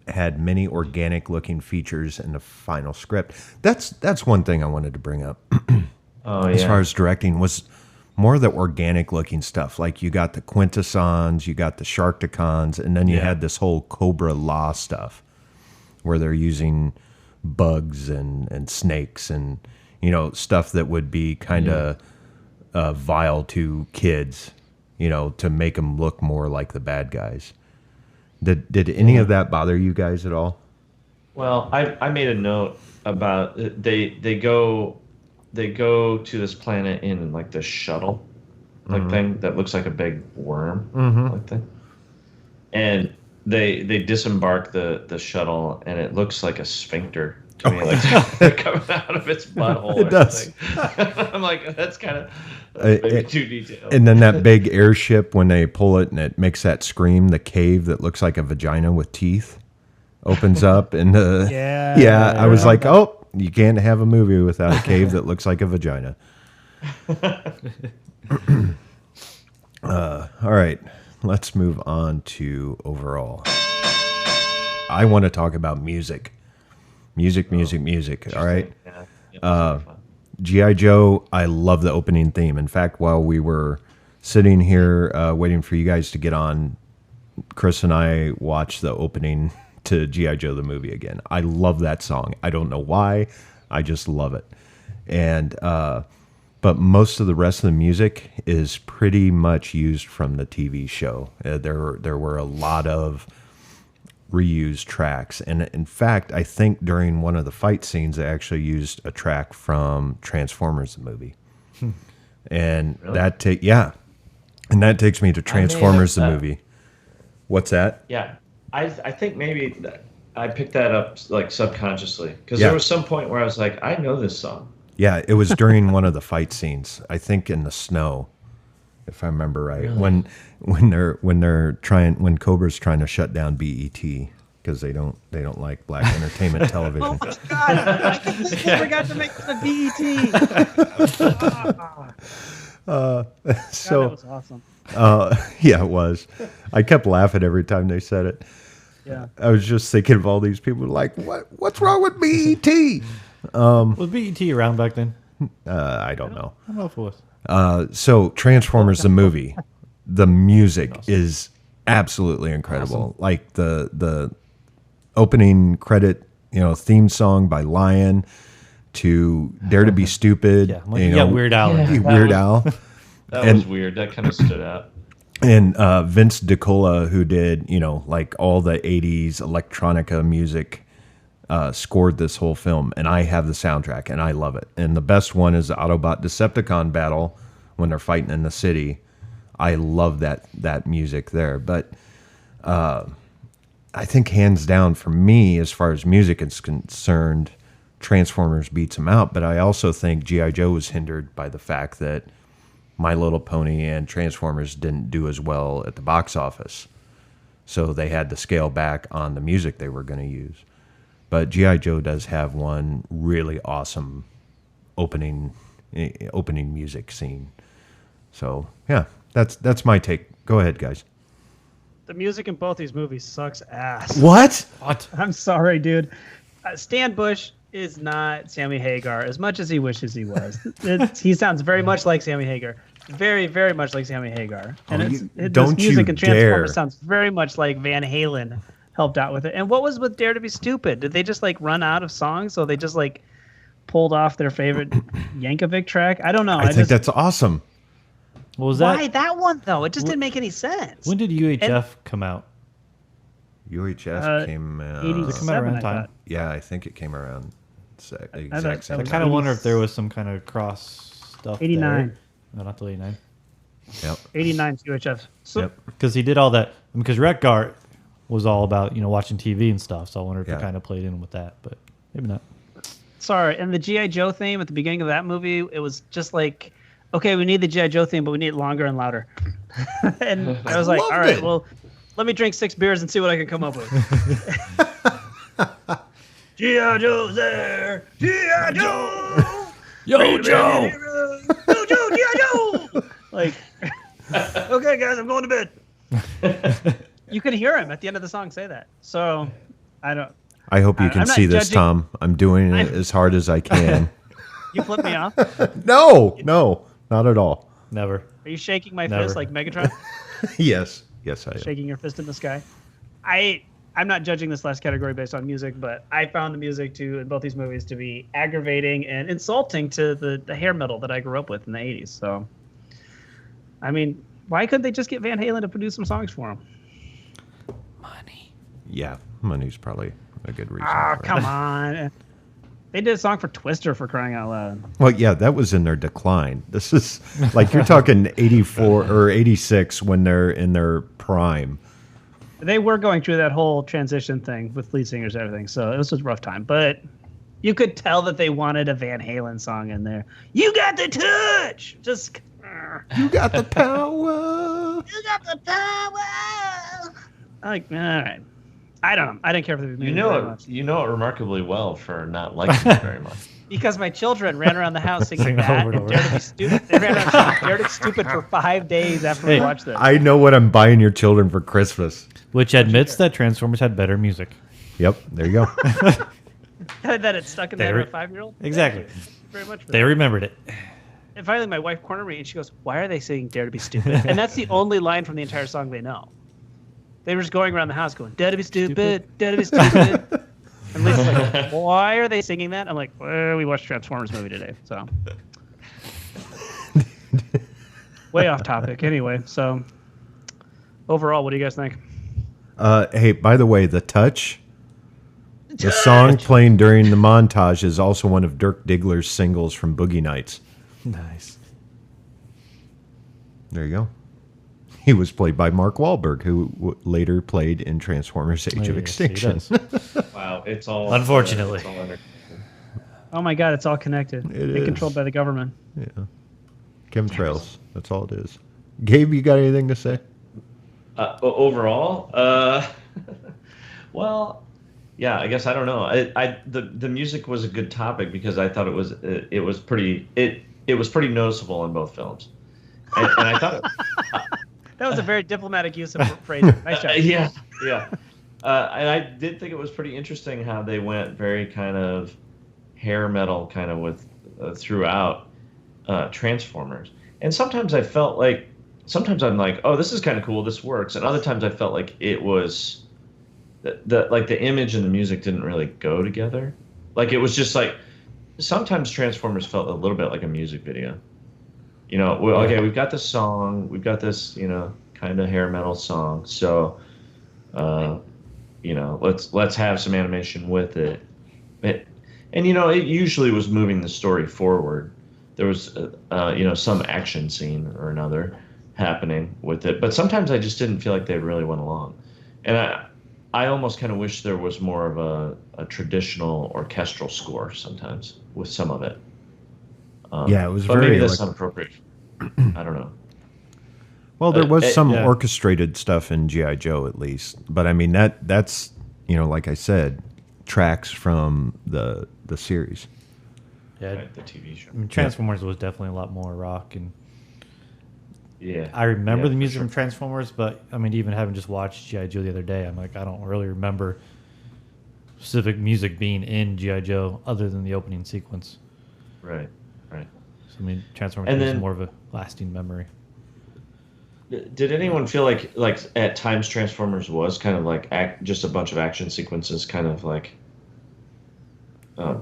C: had many organic-looking features in the final script. That's one thing I wanted to bring up.
E: Oh
C: As
E: yeah.
C: far as directing was more of the organic looking stuff. Like you got the Quintessons, you got the Sharkticons, and then you
E: Yeah.
C: had this whole Cobra Law stuff where they're using bugs and snakes and, stuff that would be kind of vile to kids, to make them look more like the bad guys. Did any of that bother you guys at all?
E: Well, I made a note about they go to this planet in like the shuttle thing that looks like a big worm like thing, and they disembark the shuttle and it looks like a sphincter to me, like coming out of its butthole.
C: It does.
E: I'm like, that's kind of maybe too detailed.
C: And then that big airship, when they pull it and it makes that scream, the cave that looks like a vagina with teeth opens up. And
D: Yeah.
C: I was like, oh, you can't have a movie without a cave that looks like a vagina. All right, let's move on to overall. I want to talk about music. Music. All right. G.I. Joe, I love the opening theme. In fact, while we were sitting here waiting for you guys to get on, Chris and I watched the opening to G.I. Joe the movie again. I love that song. I don't know why. I just love it. And but most of the rest of the music is pretty much used from the TV show. There were a lot of reused tracks, and in fact, I think during one of the fight scenes, they actually used a track from Transformers the movie, and
E: Really?
C: that takes me to Transformers the movie. What's that?
E: Yeah, I think maybe I picked that up like subconsciously because
C: Yeah.
E: there was some point where I was like, I know this song.
C: Yeah, it was during one of the fight scenes. I think in the snow, if I remember right.
E: Really?
C: When Cobra's trying to shut down BET because they don't like black entertainment television.
D: Oh my God! I completely forgot to make the BET.
C: So
D: that was awesome.
C: yeah, it was. I kept laughing every time they said it.
D: Yeah.
C: I was just thinking of all these people like, what's wrong with BET?
F: Was BET around back then?
C: I don't know.
F: I don't know if it was.
C: So Transformers the movie, the music is absolutely incredible. Like the opening credit, theme song by Lion to Dare to Be Stupid.
F: Yeah, like you got Weird Al. in there.
C: Weird Al.
E: That was weird. That kind of stood out.
C: And Vince DiCola, who did, like all the 80s electronica music, scored this whole film. And I have the soundtrack, and I love it. And the best one is the Autobot Decepticon battle when they're fighting in the city. I love that music there. But I think hands down for me, as far as music is concerned, Transformers beats them out. But I also think G.I. Joe was hindered by the fact that My Little Pony and Transformers didn't do as well at the box office. So they had to scale back on the music they were going to use. But G.I. Joe does have one really awesome opening music scene. So, yeah, that's my take. Go ahead, guys.
D: The music in both these movies sucks ass.
C: What?
D: I'm sorry, dude. Stan Bush is not Sammy Hagar as much as he wishes he was. He sounds very much like Sammy Hagar. Very, very much like Sammy Hagar. And
C: don't
D: this music
C: you
D: in Transformers
C: dare.
D: sounds very much like Van Halen helped out with it. And what was with Dare to Be Stupid? Did they just run out of songs? So they just pulled off their favorite Yankovic track? I don't know.
C: I think that's awesome.
F: What was
D: why
F: that?
D: that one though? It just didn't make any sense.
F: When did UHF come out?
C: UHF came out.
D: 87,
F: It come out around
D: I
F: time?
D: thought.
C: Yeah, I think it came around exact
D: that
C: same
F: I
D: was
F: kind
C: time.
F: of wonder if there was some kind of cross stuff.
D: 89.
F: There. No, not till 89.
C: Yep.
D: 89 UHF. So
C: Yep.
F: Because he did all that. Because Retgart was all about watching TV and stuff. So I wonder if
C: Yeah.
F: it kind of played in with that, but maybe not.
D: sorry, and the G.I. Joe theme at the beginning of that movie, it was just like, okay, we need the G.I. Joe theme, but we need it longer and louder. And I was like,
C: loved
D: all right,
C: it.
D: well, let me drink 6 beers and see what I can come up with. G.I. Joe's there! G.I. Joe!
F: Yo, Joe!
D: Yo, Joe! G.I. Joe! Like, okay, guys, I'm going to bed. You could hear him at the end of the song say that. So, I don't...
C: I hope you can
D: I'm not
C: see this,
D: judging-
C: Tom. I'm doing it as hard as I can.
D: You flipped me off?
C: No, not at all.
F: Never.
D: Are you shaking my
F: Never.
D: fist like Megatron?
C: Yes, I am.
D: Shaking your fist in the sky? I'm not judging this last category based on music, but I found the music in both these movies to be aggravating and insulting to the hair metal that I grew up with in the 80s. So, I mean, why couldn't they just get Van Halen to produce some songs for them?
F: Money.
C: Yeah, money's probably a good reason.
D: Ah,
C: for it.
D: come on. They did a song for Twister for crying out loud.
C: Well, yeah, that was in their decline. This is like you're talking 84 or 86 when they're in their prime.
D: They were going through that whole transition thing with lead singers and everything, so it was a rough time. But You could tell that they wanted a Van Halen song in there. You got the touch. Just.
C: You got the power.
D: You got the power. Like, all right. I don't know. I didn't care for the movie.
E: You know it remarkably well for not liking it very much.
D: Because my children ran around the house singing
F: Singing
D: that
F: over
D: and
F: and
D: Dare to Be Stupid. They ran around singing Dare to Be Stupid for 5 days after we watched this.
C: I know what I'm buying your children for Christmas.
F: Which admits that Transformers had better music.
C: Yep, there you go.
D: That it stuck in the head of a 5-year-old?
F: Exactly.
D: Thank you very much for
F: They
D: that.
F: remembered it.
D: And finally, my wife cornered me and she goes, "Why are they singing Dare to Be Stupid?" And that's the only line from the entire song they know. They were just going around the house going, "Dare to be stupid, dare to be stupid." And Lisa's like, "Why are they singing that?" I'm like, "Well, we watched Transformers movie today, so." Way off topic. Anyway, so overall, what do you guys think?
C: Hey, by the way, The Touch, the song playing during the montage, is also one of Dirk Diggler's singles from Boogie Nights.
F: Nice.
C: There you go. He was played by Mark Wahlberg, who later played in Transformers: Age of
F: Yes, he
C: Extinction.
F: does.
E: Wow, it's all
F: Unfortunately.
E: it's all under-
D: Oh my God, it's all connected.
C: It
D: They're
C: is.
D: controlled by the government.
C: Yeah. Chemtrails. That's all it is. Gabe, you got anything to say?
E: Overall, well, yeah, I guess I don't know. The music was a good topic because I thought it was pretty noticeable in both films, and I thought
D: That was a very diplomatic use of phrasing. Nice job.
E: yeah. And I did think it was pretty interesting how they went very kind of hair metal kind of with throughout Transformers. And sometimes I felt like, sometimes I'm like, oh, this is kind of cool, this works. And other times I felt like it was, the image and the music didn't really go together. Like it was just like, sometimes Transformers felt a little bit like a music video. You know, well, okay, we've got this song, we've got this, kind of hair metal song. So, let's have some animation with it. It usually was moving the story forward. There was, some action scene or another happening with it. But sometimes I just didn't feel like they really went along. And I almost kind of wish there was more of a traditional orchestral score sometimes with some of it.
C: Yeah, it was
E: but
C: very
E: maybe that's
C: like-
E: not appropriate. I don't know.
C: Well, there was some
F: yeah.
C: orchestrated stuff in G.I. Joe, at least. But I mean, that's, like I said, tracks from the series.
F: Yeah,
E: Right, the TV show.
F: I mean, Transformers was definitely a lot more rock, and
E: Yeah.
F: I remember
E: Yeah,
F: the
E: for
F: music
E: sure.
F: from Transformers, but I mean, even having just watched G.I. Joe the other day, I'm like, I don't really remember specific music being in G.I. Joe other than the opening sequence.
E: Right.
F: So, I mean, Transformers
E: And
F: is
E: then-
F: more of a lasting memory.
E: Did anyone feel like at times Transformers was kind of like just a bunch of action sequences, kind of like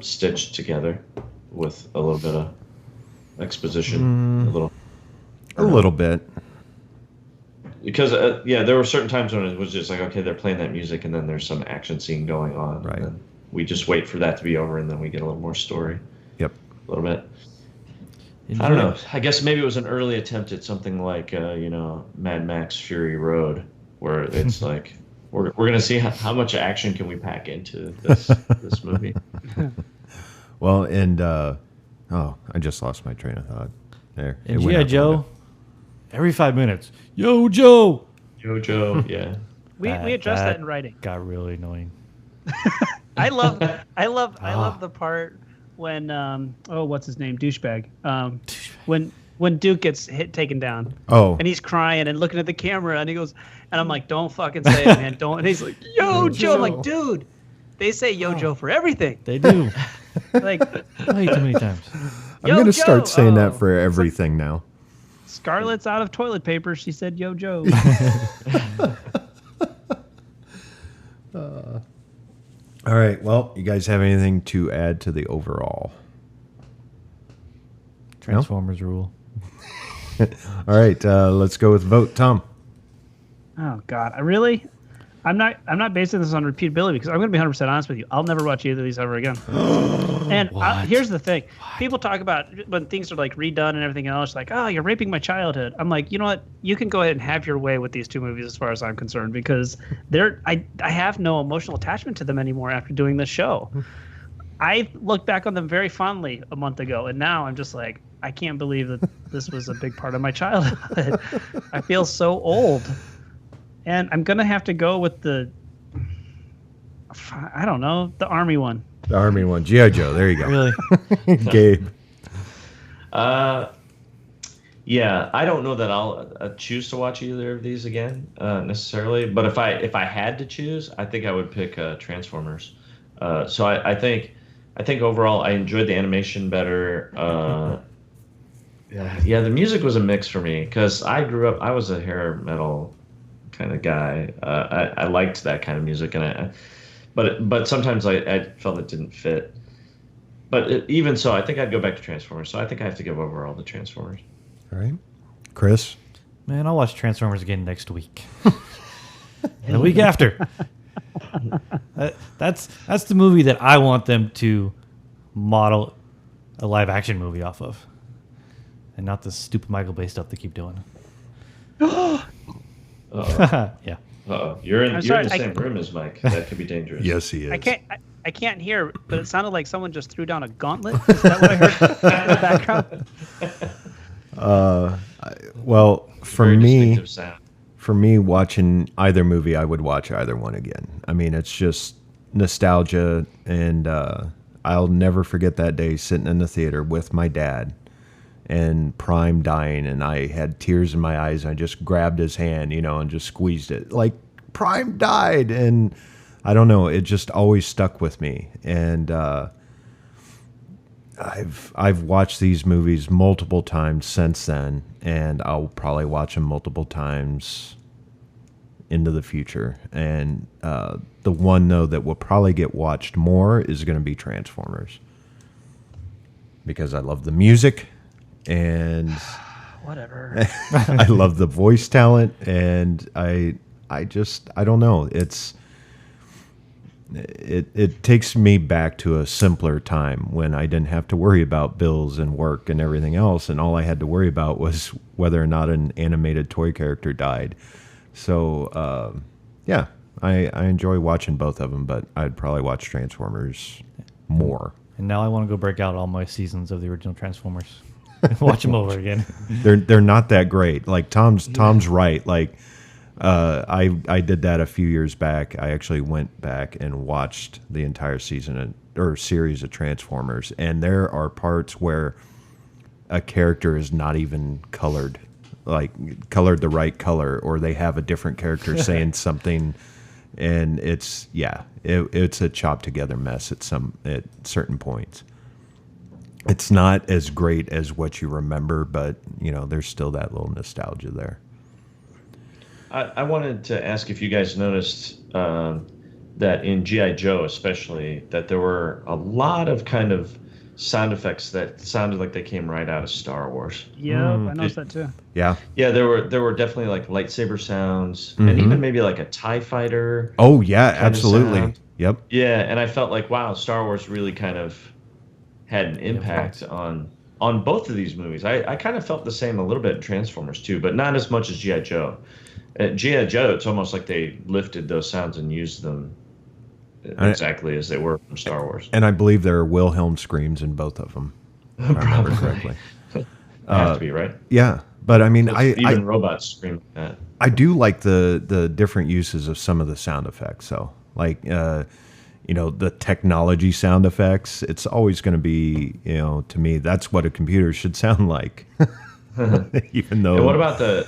E: stitched together with a little bit of exposition,
C: A little bit.
E: because there were certain times when it was just like, okay, they're playing that music and then there's some action scene going on,
C: Right.
E: and then we just wait for that to be over and then we get a little more story,
C: Yep.
E: a little bit. I don't know. I guess maybe it was an early attempt at something like, Mad Max Fury Road, where it's like, we're going to see how much action can we pack into this movie.
C: Well, and I just lost my train of thought. There.
F: In
C: It went
F: G.I.
C: out the
F: Joe,
C: window.
F: every 5 minutes, Yo, Joe!
E: JoJo, yeah.
D: We addressed that in writing.
F: Got really annoying.
D: I love the part when what's his name, douchebag. When Duke gets taken down.
C: Oh.
D: And he's crying and looking at the camera and he goes, and I'm like, don't fucking say it, man, don't. And he's like, Yo, Joe. I'm like, dude, they say Yo Joe for everything.
F: They do.
D: Like,
F: Way too many times.
C: I'm
D: Yo,
C: going to
D: Joe!
C: start saying that
D: Oh.
C: for everything now.
D: Scarlett's out of toilet paper. She said, Yo Joe.
C: All right. Well, you guys have anything to add to the overall?
F: Transformers rule.
C: All right. Let's go with vote. Tom.
D: Oh God, I'm not basing this on repeatability because I'm going to be 100% honest with you. I'll never watch either of these ever again. And here's the thing: people talk about when things are like redone and everything else, like, oh, you're raping my childhood. I'm like, you know what? You can go ahead and have your way with these two movies, as far as I'm concerned, because I have no emotional attachment to them anymore after doing this show. I look back on them very fondly a month ago, and now I'm just like, I can't believe that this was a big part of my childhood. I feel so old. And I'm going to have to go with I don't know, the Army one.
C: The Army one. G.I. Joe. There you go.
F: Really?
C: Gabe.
E: Yeah, I don't know that I'll choose to watch either of these again necessarily. But if I had to choose, I think I would pick Transformers. So I think overall I enjoyed the animation better. Yeah, the music was a mix for me because I grew up. I was a hair metal kind of guy. I liked that kind of music, but sometimes I felt it didn't fit. But even so, I think I'd go back to Transformers. So I think I have to give overall the Transformers.
C: All right. Chris?
F: Man, I'll watch Transformers again next week. And the week after. That's the movie that I want them to model a live action movie off of. And not the stupid Michael Bay stuff they keep doing. Yeah.
E: You're in the same room as Mike. That could be dangerous.
C: Yes, he is.
D: I can't hear, but it sounded like someone just threw down a gauntlet. Is that what I heard in the background?
C: Well, for
E: Very
C: me,
E: distinctive sound.
C: watching either movie, I would watch either one again. I mean, it's just nostalgia, and I'll never forget that day sitting in the theater with my dad and Prime dying, and I had tears in my eyes. And I just grabbed his hand, and just squeezed it. Like, Prime died, and I don't know. It just always stuck with me, and I've watched these movies multiple times since then, and I'll probably watch them multiple times into the future. And the one, though, that will probably get watched more is going to be Transformers, because I love the music, and
D: Whatever.
C: I love the voice talent, and I don't know. It takes me back to a simpler time when I didn't have to worry about bills and work and everything else, and all I had to worry about was whether or not an animated toy character died. So, yeah, I enjoy watching both of them, but I'd probably watch Transformers more.
F: And now I want to go break out all my seasons of the original Transformers. Watch them over again.
C: They're not that great. Like Tom's right. Like I did that a few years back. I actually went back and watched the entire season or series of Transformers, and there are parts where a character is not even colored the right color, or they have a different character saying something, and it's a chopped together mess at certain points. It's not as great as what you remember, but there's still that little nostalgia there.
E: I wanted to ask if you guys noticed that in G.I. Joe especially, that there were a lot of kind of sound effects that sounded like they came right out of Star Wars.
D: Yeah, I noticed that too.
C: Yeah.
E: Yeah, there were definitely like lightsaber sounds, and even maybe like a TIE fighter.
C: Oh, yeah, absolutely. Yep.
E: Yeah, and I felt like, wow, Star Wars really kind of had an impact on both of these movies. I kind of felt the same a little bit in Transformers too, but not as much as G.I. Joe. At G.I. Joe, it's almost like they lifted those sounds and used them exactly as they were from Star Wars.
C: And I believe there are Wilhelm screams in both of them, if I remember correctly.
E: They have to be, right?
C: Yeah, but I mean,
E: even robots scream like that.
C: I do like the different uses of some of the sound effects. So, like, the technology sound effects, it's always going to be, to me, that's what a computer should sound like. Even though.
E: And what about the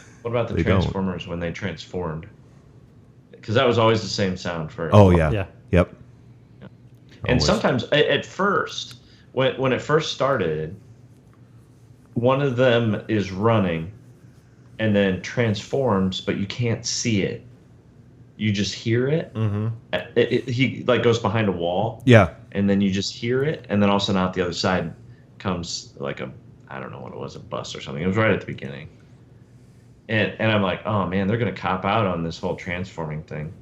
E: Transformers when they transformed? Because that was always the same sound for.
C: Oh yeah. Yep.
E: And
C: Always.
E: sometimes at first, when it first started, one of them is running, and then transforms, but you can't see it. You just hear it. Mm-hmm. He like goes behind a wall.
C: Yeah.
E: And then you just hear it, and then all of a sudden out the other side comes like I don't know what it was, a bus or something. It was right at the beginning. And I'm like, oh man, they're gonna cop out on this whole transforming thing.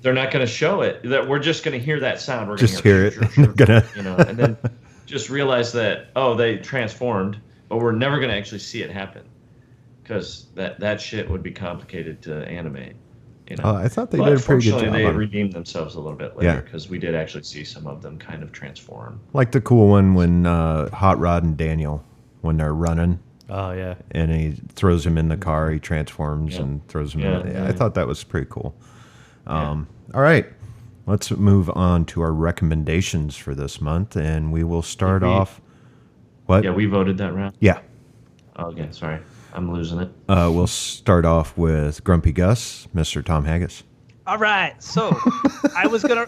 E: They're not gonna show it. That we're just gonna hear that sound. We're
C: just
E: gonna
C: hear it.
E: And then just realize that they transformed, but we're never gonna actually see it happen, because that shit would be complicated to animate. You know?
C: Oh, I thought they
E: But
C: did a pretty good
E: fortunately,
C: job.
E: they redeemed themselves a little bit later
C: Yeah.
E: because we did actually see some of them kind of transform.
C: Like the cool one when Hot Rod and Daniel, when they're running
F: Oh yeah.
C: and he throws him in the car, he transforms
E: Yeah.
C: and throws him
E: Yeah,
C: in.
E: yeah.
C: I thought that was pretty cool. All right. Let's move on to our recommendations for this month, and we will start off. What?
E: Yeah, we voted that round.
C: Yeah.
E: Okay, sorry. I'm losing it.
C: We'll start off with Grumpy Gus, Mr. Tom Haggis.
D: All right, so I was gonna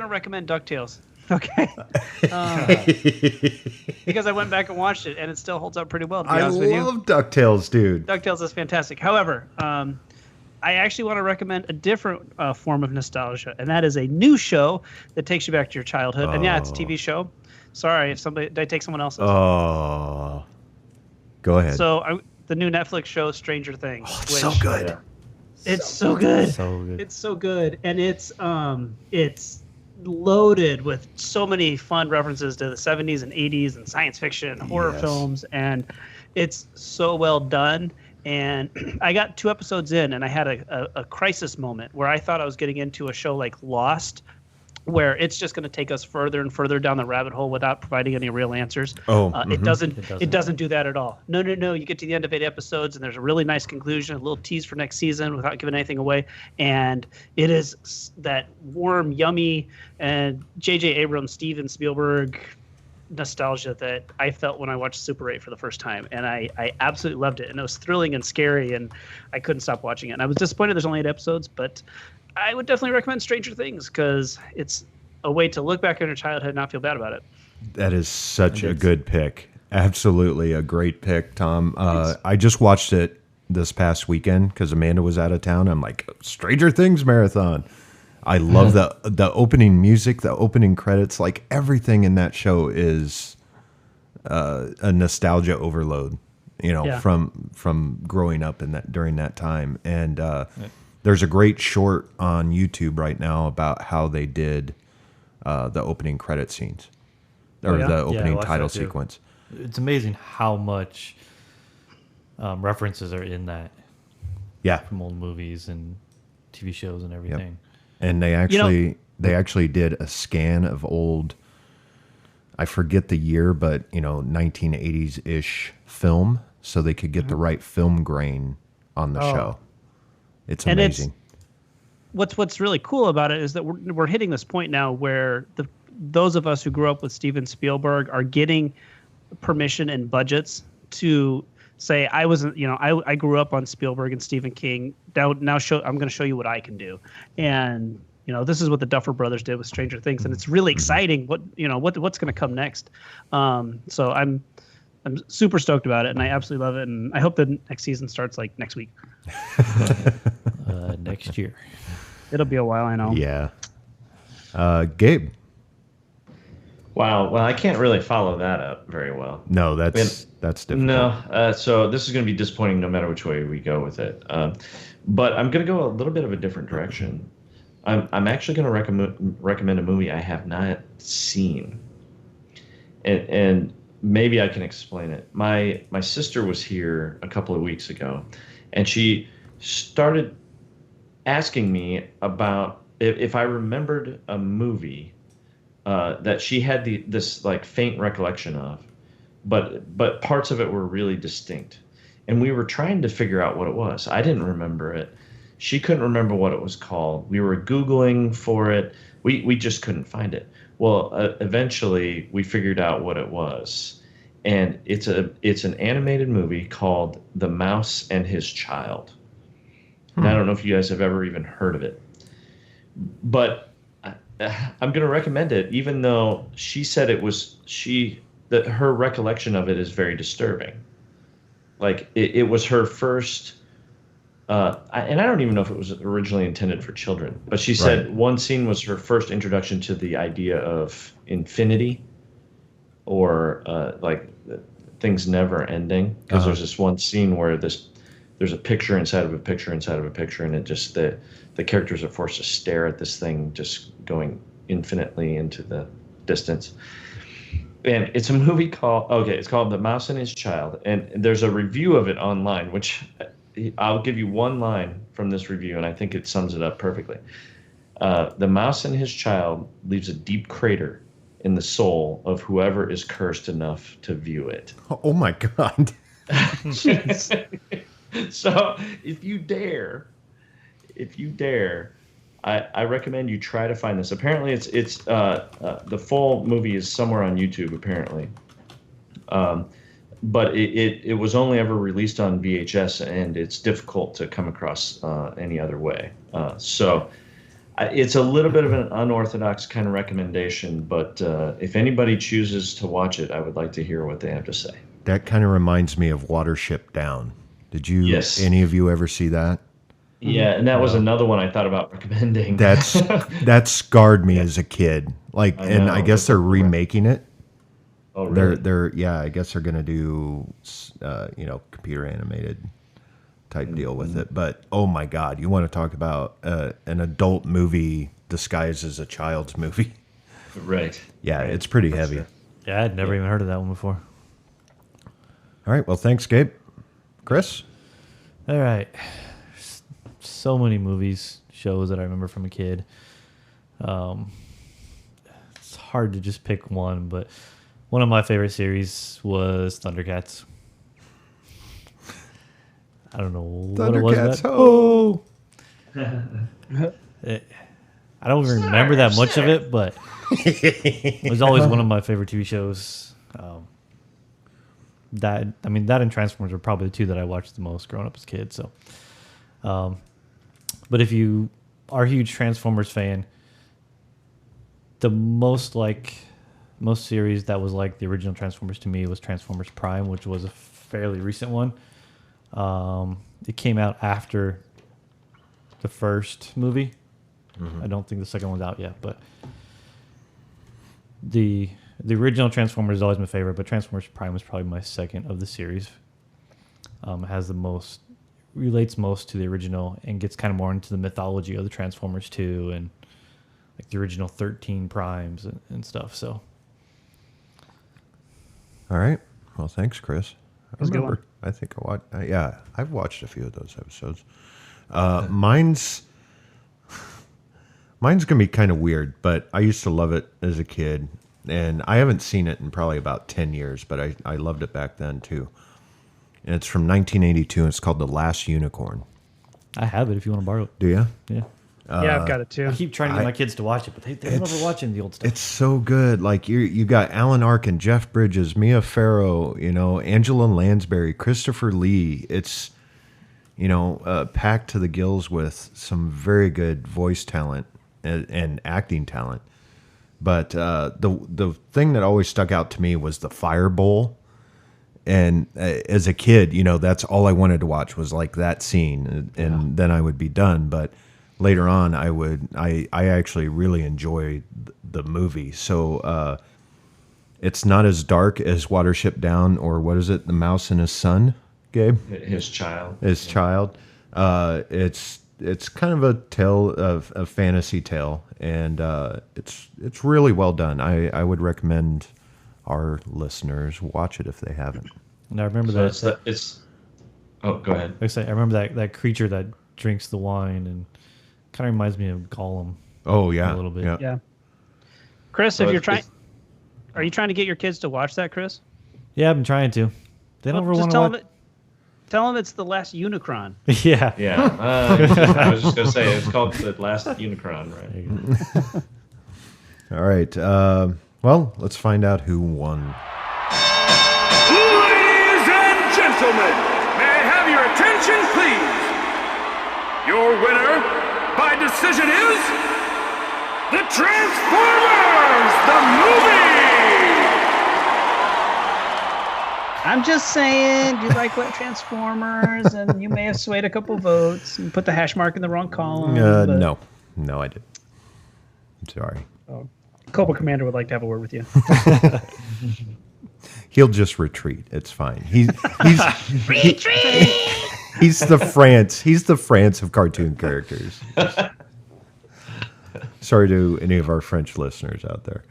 D: recommend DuckTales. Okay, because I went back and watched it, and it still holds up pretty well. To be
C: I
D: honest with you,
C: love DuckTales, dude.
D: DuckTales is fantastic. However, I actually want to recommend a different form of nostalgia, and that is a new show that takes you back to your childhood. And yeah, it's a TV show. Sorry if did I take someone else's?
C: Oh, go ahead.
D: So the new Netflix show, Stranger Things.
C: It's so good.
E: Yeah.
D: It's so good.
F: So good.
D: It's so good, and it's loaded with so many fun references to the 70s and 80s and science fiction and horror
C: Yes.
D: films, and it's so well done. And I got 2 episodes in, and I had a crisis moment where I thought I was getting into a show like Lost, where it's just going to take us further and further down the rabbit hole without providing any real answers.
C: Oh,
D: It doesn't do that at all. No. You get to the end of 8 episodes, and there's a really nice conclusion, a little tease for next season without giving anything away. And it is that warm, yummy, and J.J. Abrams, Steven Spielberg nostalgia that I felt when I watched Super 8 for the first time. And I absolutely loved it. And it was thrilling and scary, and I couldn't stop watching it. And I was disappointed there's only 8 episodes, but I would definitely recommend Stranger Things because it's a way to look back on your childhood and not feel bad about it.
C: That is such a good pick. Absolutely a great pick, Tom. I just watched it this past weekend because Amanda was out of town. I'm like, Stranger Things marathon. I love the opening music, the opening credits. Like everything in that show is a nostalgia overload. You know,
D: Yeah.
C: from growing up in that during that time. And there's a great short on YouTube right now about how they did the opening credit scenes or
D: yeah?
C: the
F: Yeah, I
C: opening
F: watched
C: title
F: that too.
C: sequence.
F: It's amazing how much references are in that
C: Yeah.
F: from old movies and TV shows and everything.
C: And they actually did a scan of old, I forget the year, but 1980s ish film, so they could get the right film grain on the show. It's
D: And
C: amazing.
D: What's really cool about it is that we're hitting this point now where those of us who grew up with Steven Spielberg are getting permission and budgets to say I grew up on Spielberg and Stephen King. I'm going to show you what I can do. And this is what the Duffer Brothers did with Stranger Things, and it's really exciting what's going to come next. So I'm super stoked about it, and I absolutely love it, and I hope the next season starts like next week.
F: Next year.
D: It'll be a while, I know.
C: Yeah. Gabe.
E: Wow. Well, I can't really follow that up very well.
C: No, that's difficult.
E: No. So this is going to be disappointing no matter which way we go with it. But I'm going to go a little bit of a different direction. I'm actually going to recommend a movie I have not seen. And maybe I can explain it. My sister was here a couple of weeks ago, and she started asking me about if I remembered a movie that she had this like faint recollection of, but parts of it were really distinct, and we were trying to figure out what it was. I didn't remember it. She couldn't remember what it was called. We were Googling for it. We just couldn't find it. Well, eventually we figured out what it was, and it's an animated movie called The Mouse and His Child. And I don't know if you guys have ever even heard of it, but I'm going to recommend it, even though she said it was that her recollection of it is very disturbing. Like it was her first, and I don't even know if it was originally intended for children, but she said one scene was her first introduction to the idea of infinity, or like things never ending. Because there's this one scene where there's a picture inside of a picture inside of a picture, and it just the characters are forced to stare at this thing just going infinitely into the distance. And it's a movie called The Mouse and His Child, and there's a review of it online, which I'll give you one line from this review, and I think it sums it up perfectly. The mouse and his child leaves a deep crater in the soul of whoever is cursed enough to view it.
C: Oh my God.
E: So if you dare, I recommend you try to find this. Apparently, it's the full movie is somewhere on YouTube. Apparently, but it was only ever released on VHS, and it's difficult to come across any other way. So it's a little bit of an unorthodox kind of recommendation, but if anybody chooses to watch it, I would like to hear what they have to say.
C: That kind of reminds me of Watership Down. Did you?
E: Yes.
C: Any of you ever see that?
E: Yeah, and that was another one I thought about recommending.
C: That scarred me as a kid. Like, and I guess they're remaking it.
E: Oh, really?
C: They're I guess they're gonna do computer animated type deal with it. But oh my God, you want to talk about an adult movie disguised as a child's movie?
E: Right.
C: Yeah, it's pretty heavy.
E: True.
F: Yeah, I'd never even heard of that one before.
C: All right, well, thanks, Gabe. Chris?
F: All right. So many movies, shows that I remember from a kid. It's hard to just pick one, but one of my favorite series was Thundercats. I don't know what it was.
C: Oh!
F: I don't even remember that much of it, but it was always one of my favorite TV shows. That and Transformers were probably the two that I watched the most growing up as a kid. So, but if you are a huge Transformers fan, the most series that was like the original Transformers to me was Transformers Prime, which was a fairly recent one. It came out after the first movie. I don't think the second one's out yet, but the original Transformers is always my favorite, but Transformers Prime is probably my second of the series. It has the most, relates most to the original, and gets kind of more into the mythology of the Transformers too, and like the original 13 Primes and stuff. So,
C: All right. Well, thanks, Chris.
D: That's a good one.
C: I think I watched. I've watched a few of those episodes. Mine's gonna be kind of weird, but I used to love it as a kid, and I haven't seen it in probably about 10 years, but I loved it back then too. And it's from 1982, and it's called The Last Unicorn.
F: I have it if you want to borrow it.
C: Do you?
F: Yeah.
D: Yeah, I've got it too.
F: I keep trying to get my kids to watch it, but they're never watching the old stuff.
C: It's so good. Like you got Alan Arkin, Jeff Bridges, Mia Farrow, Angela Lansbury, Christopher Lee. It's packed to the gills with some very good voice talent and acting talent. But the thing that always stuck out to me was the fire bowl. And as a kid, that's all I wanted to watch was like that scene, and then I would be done. But later on, I actually really enjoy the movie. So it's not as dark as Watership Down, or what is it, The Mouse and His Son, Gabe?
E: His child.
C: His child. It's kind of a tale of a fantasy tale, and it's really well done. I would recommend our listeners watch it if they haven't.
F: And I remember
E: Oh, go ahead.
F: Like I say, I remember that creature that drinks the wine, and kind of reminds me of Gollum.
C: Oh yeah,
F: a little bit.
D: Yeah. Chris, are you trying to get your kids to watch that, Chris?
F: Yeah, I've been trying to. They don't ever want to watch.
D: Tell them it's The Last Unicron.
F: Yeah.
E: Yeah. I was just going to say, it's called The Last Unicron, right?
C: All right. Well, let's find out who won.
A: Ladies and gentlemen, may I have your attention, please? Your winner by decision is the Transformers, the movie!
D: I'm just saying, you like what Transformers, and you may have swayed a couple votes and put the hash mark in the wrong column.
C: No, I didn't. I'm sorry.
D: Cobra Commander would like to have a word with you.
C: He'll just retreat. It's fine. He's the France of cartoon characters. Sorry to any of our French listeners out there.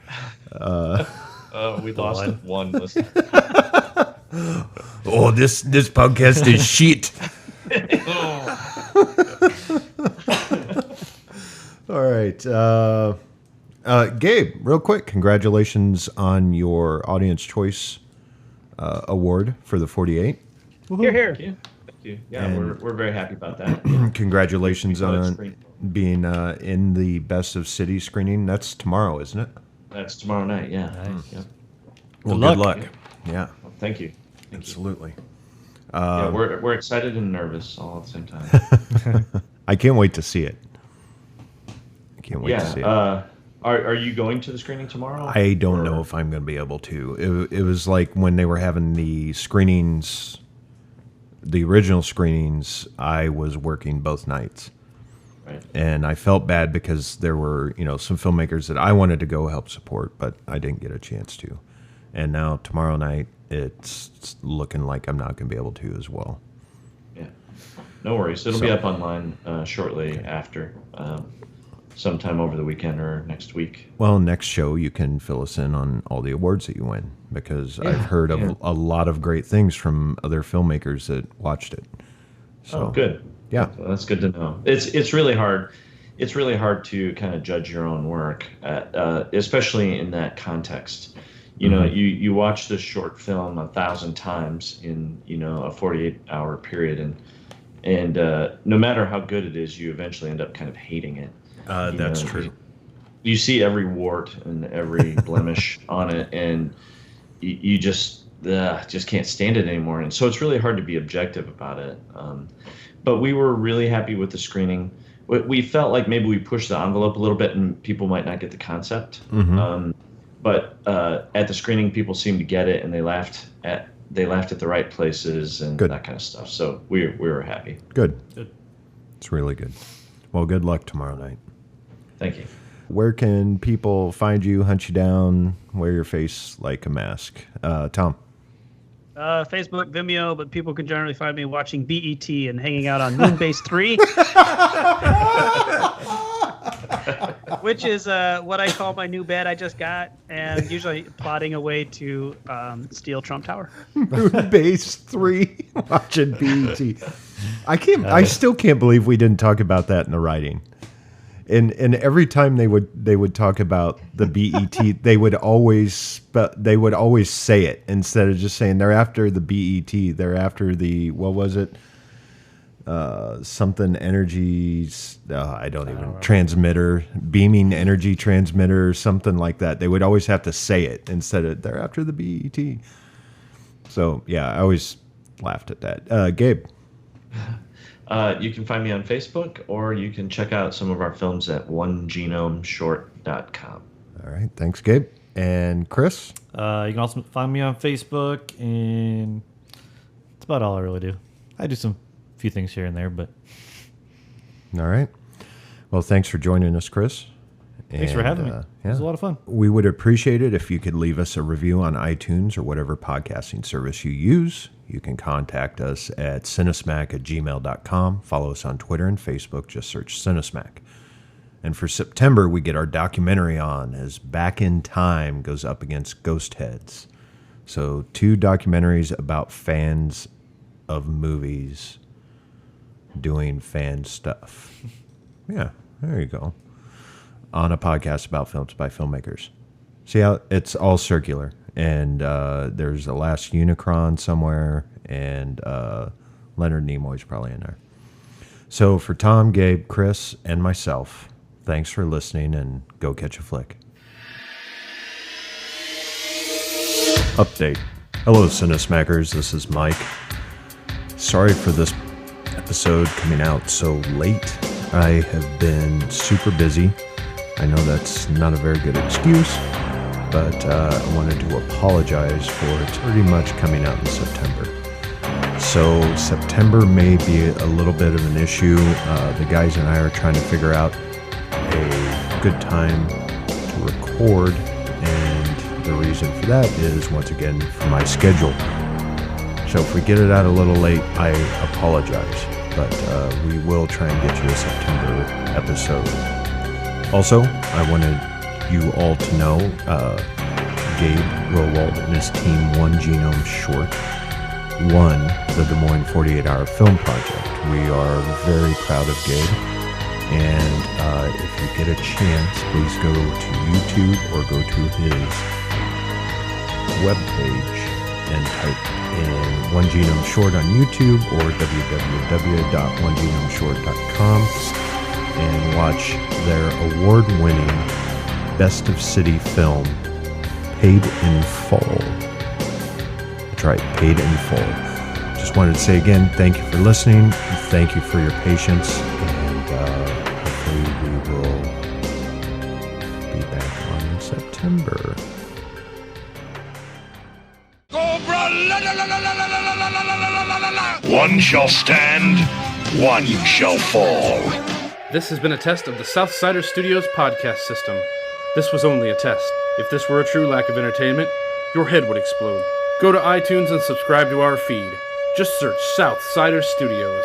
E: We lost one listener.
C: Oh, this podcast is shit. All right. Gabe, real quick, congratulations on your Audience Choice Award for the 48.
D: Here, here.
E: Thank you. Thank you. Yeah,
C: And-
E: we're very happy about that.
C: Congratulations
E: People at
C: on
E: screen.
C: being in the Best of City screening. That's tomorrow, isn't it?
E: That's tomorrow night. Yeah.
F: Nice.
E: Yeah.
C: Well,
F: luck.
C: good luck. Yeah,
E: Well, thank you. Thank you.
C: absolutely.
E: Yeah, we're excited and nervous all at the same time.
C: I can't wait to see it. I can't wait to see it.
E: Are you going to the screening tomorrow?
C: I don't
E: Or-
C: know if I'm going to be able to. It was like when they were having the screenings, the original screenings, I was working both nights.
E: Right.
C: And I felt bad because there were, some filmmakers that I wanted to go help support, but I didn't get a chance to. And now tomorrow night, it's looking like I'm not going to be able to as well.
E: Yeah. No worries. It'll be
C: So-
E: up online shortly after, sometime over the weekend or next week.
C: Well, next show you can fill us in on all the awards that you win, because
E: Yeah,
C: I've heard of
E: yeah.
C: a lot of great things from other filmmakers that watched it. So
E: Oh, good.
C: Yeah.
E: Well, that's good to know. It's really hard. It's really hard to kind of judge your own work, especially in that context. You know, you watch this short film 1,000 times in a 48-hour period, and no matter how good it is, you eventually end up kind of hating it.
C: That's
E: know,
C: true.
E: You see every wart and every blemish on it, and you just can't stand it anymore. And so it's really hard to be objective about it. But we were really happy with the screening. We felt like maybe we pushed the envelope a little bit, and people might not get the concept. But at the screening, people seemed to get it, and they laughed at the right places and
C: Good.
E: that kind of stuff. So we were happy.
C: Good.
F: Good.
C: It's really good. Well, good luck tomorrow night.
E: Thank you.
C: Where can people find you, hunt you down, wear your face like a mask? Tom.
D: Facebook, Vimeo, but people can generally find me watching BET and hanging out on Moonbase 3. Which is what I call my new bed I just got, and usually plotting a way to steal Trump Tower.
C: Base 3 watching BET. I still can't believe we didn't talk about that in the writing. And every time they would talk about the BET, they would always say it instead of just saying they're after the BET. They're after the, what was it? Something energy. I don't even transmitter, beaming energy transmitter, something like that. They would always have to say it instead of they're after the BET. So yeah, I always laughed at that. Gabe.
E: You can find me on Facebook, or you can check out some of our films at onegenomeshort.com.
C: All right, thanks, Gabe. And Chris.
F: You can also find me on Facebook, and that's about all I really do. I do some few things here and there, but
C: All right. Well, thanks for joining us, Chris.
F: thanks for having me. It was a lot of fun.
C: We would appreciate it if you could leave us a review on iTunes or whatever podcasting service you use. You can contact us at cinesmack@gmail.com. Follow us on Twitter and Facebook. Just search Cinesmack. And for September, we get our documentary on as Back in Time goes up against Ghost Heads. So 2 documentaries about fans of movies doing fan stuff. Yeah, there you go. On a podcast about films by filmmakers. See how it's all circular. And there's a Last Unicron somewhere, and Leonard Nimoy's probably in there. So for Tom, Gabe, Chris, and myself, thanks for listening, and go catch a flick. Update. Hello, Cinesmackers. This is Mike. Sorry for this episode coming out so late. I have been super busy. I know that's not a very good excuse, but I wanted to apologize for it's pretty much coming out in September. So September may be a little bit of an issue. The guys and I are trying to figure out a good time to record, and the reason for that is, once again, for my schedule. So if we get it out a little late, I apologize, but we will try and get you a September episode. Also, I wanted you all to know Gabe Rowald and his team One Genome Short won the Des Moines 48-Hour Film Project. We are very proud of Gabe. And if you get a chance, please go to YouTube or go to his webpage and type in One Genome Short on YouTube or www.onegenomes.com and watch their award-winning Best of City film, Paid in Full. That's right, Paid in Full. Just wanted to say again, thank you for listening. Thank you for your patience. And hopefully we will be back on September.
A: One shall stand, one shall fall.
G: This has been a test of the Southsider Studios podcast system. This was only a test. If this were a true lack of entertainment, your head would explode. Go to iTunes and subscribe to our feed. Just search Southsider Studios.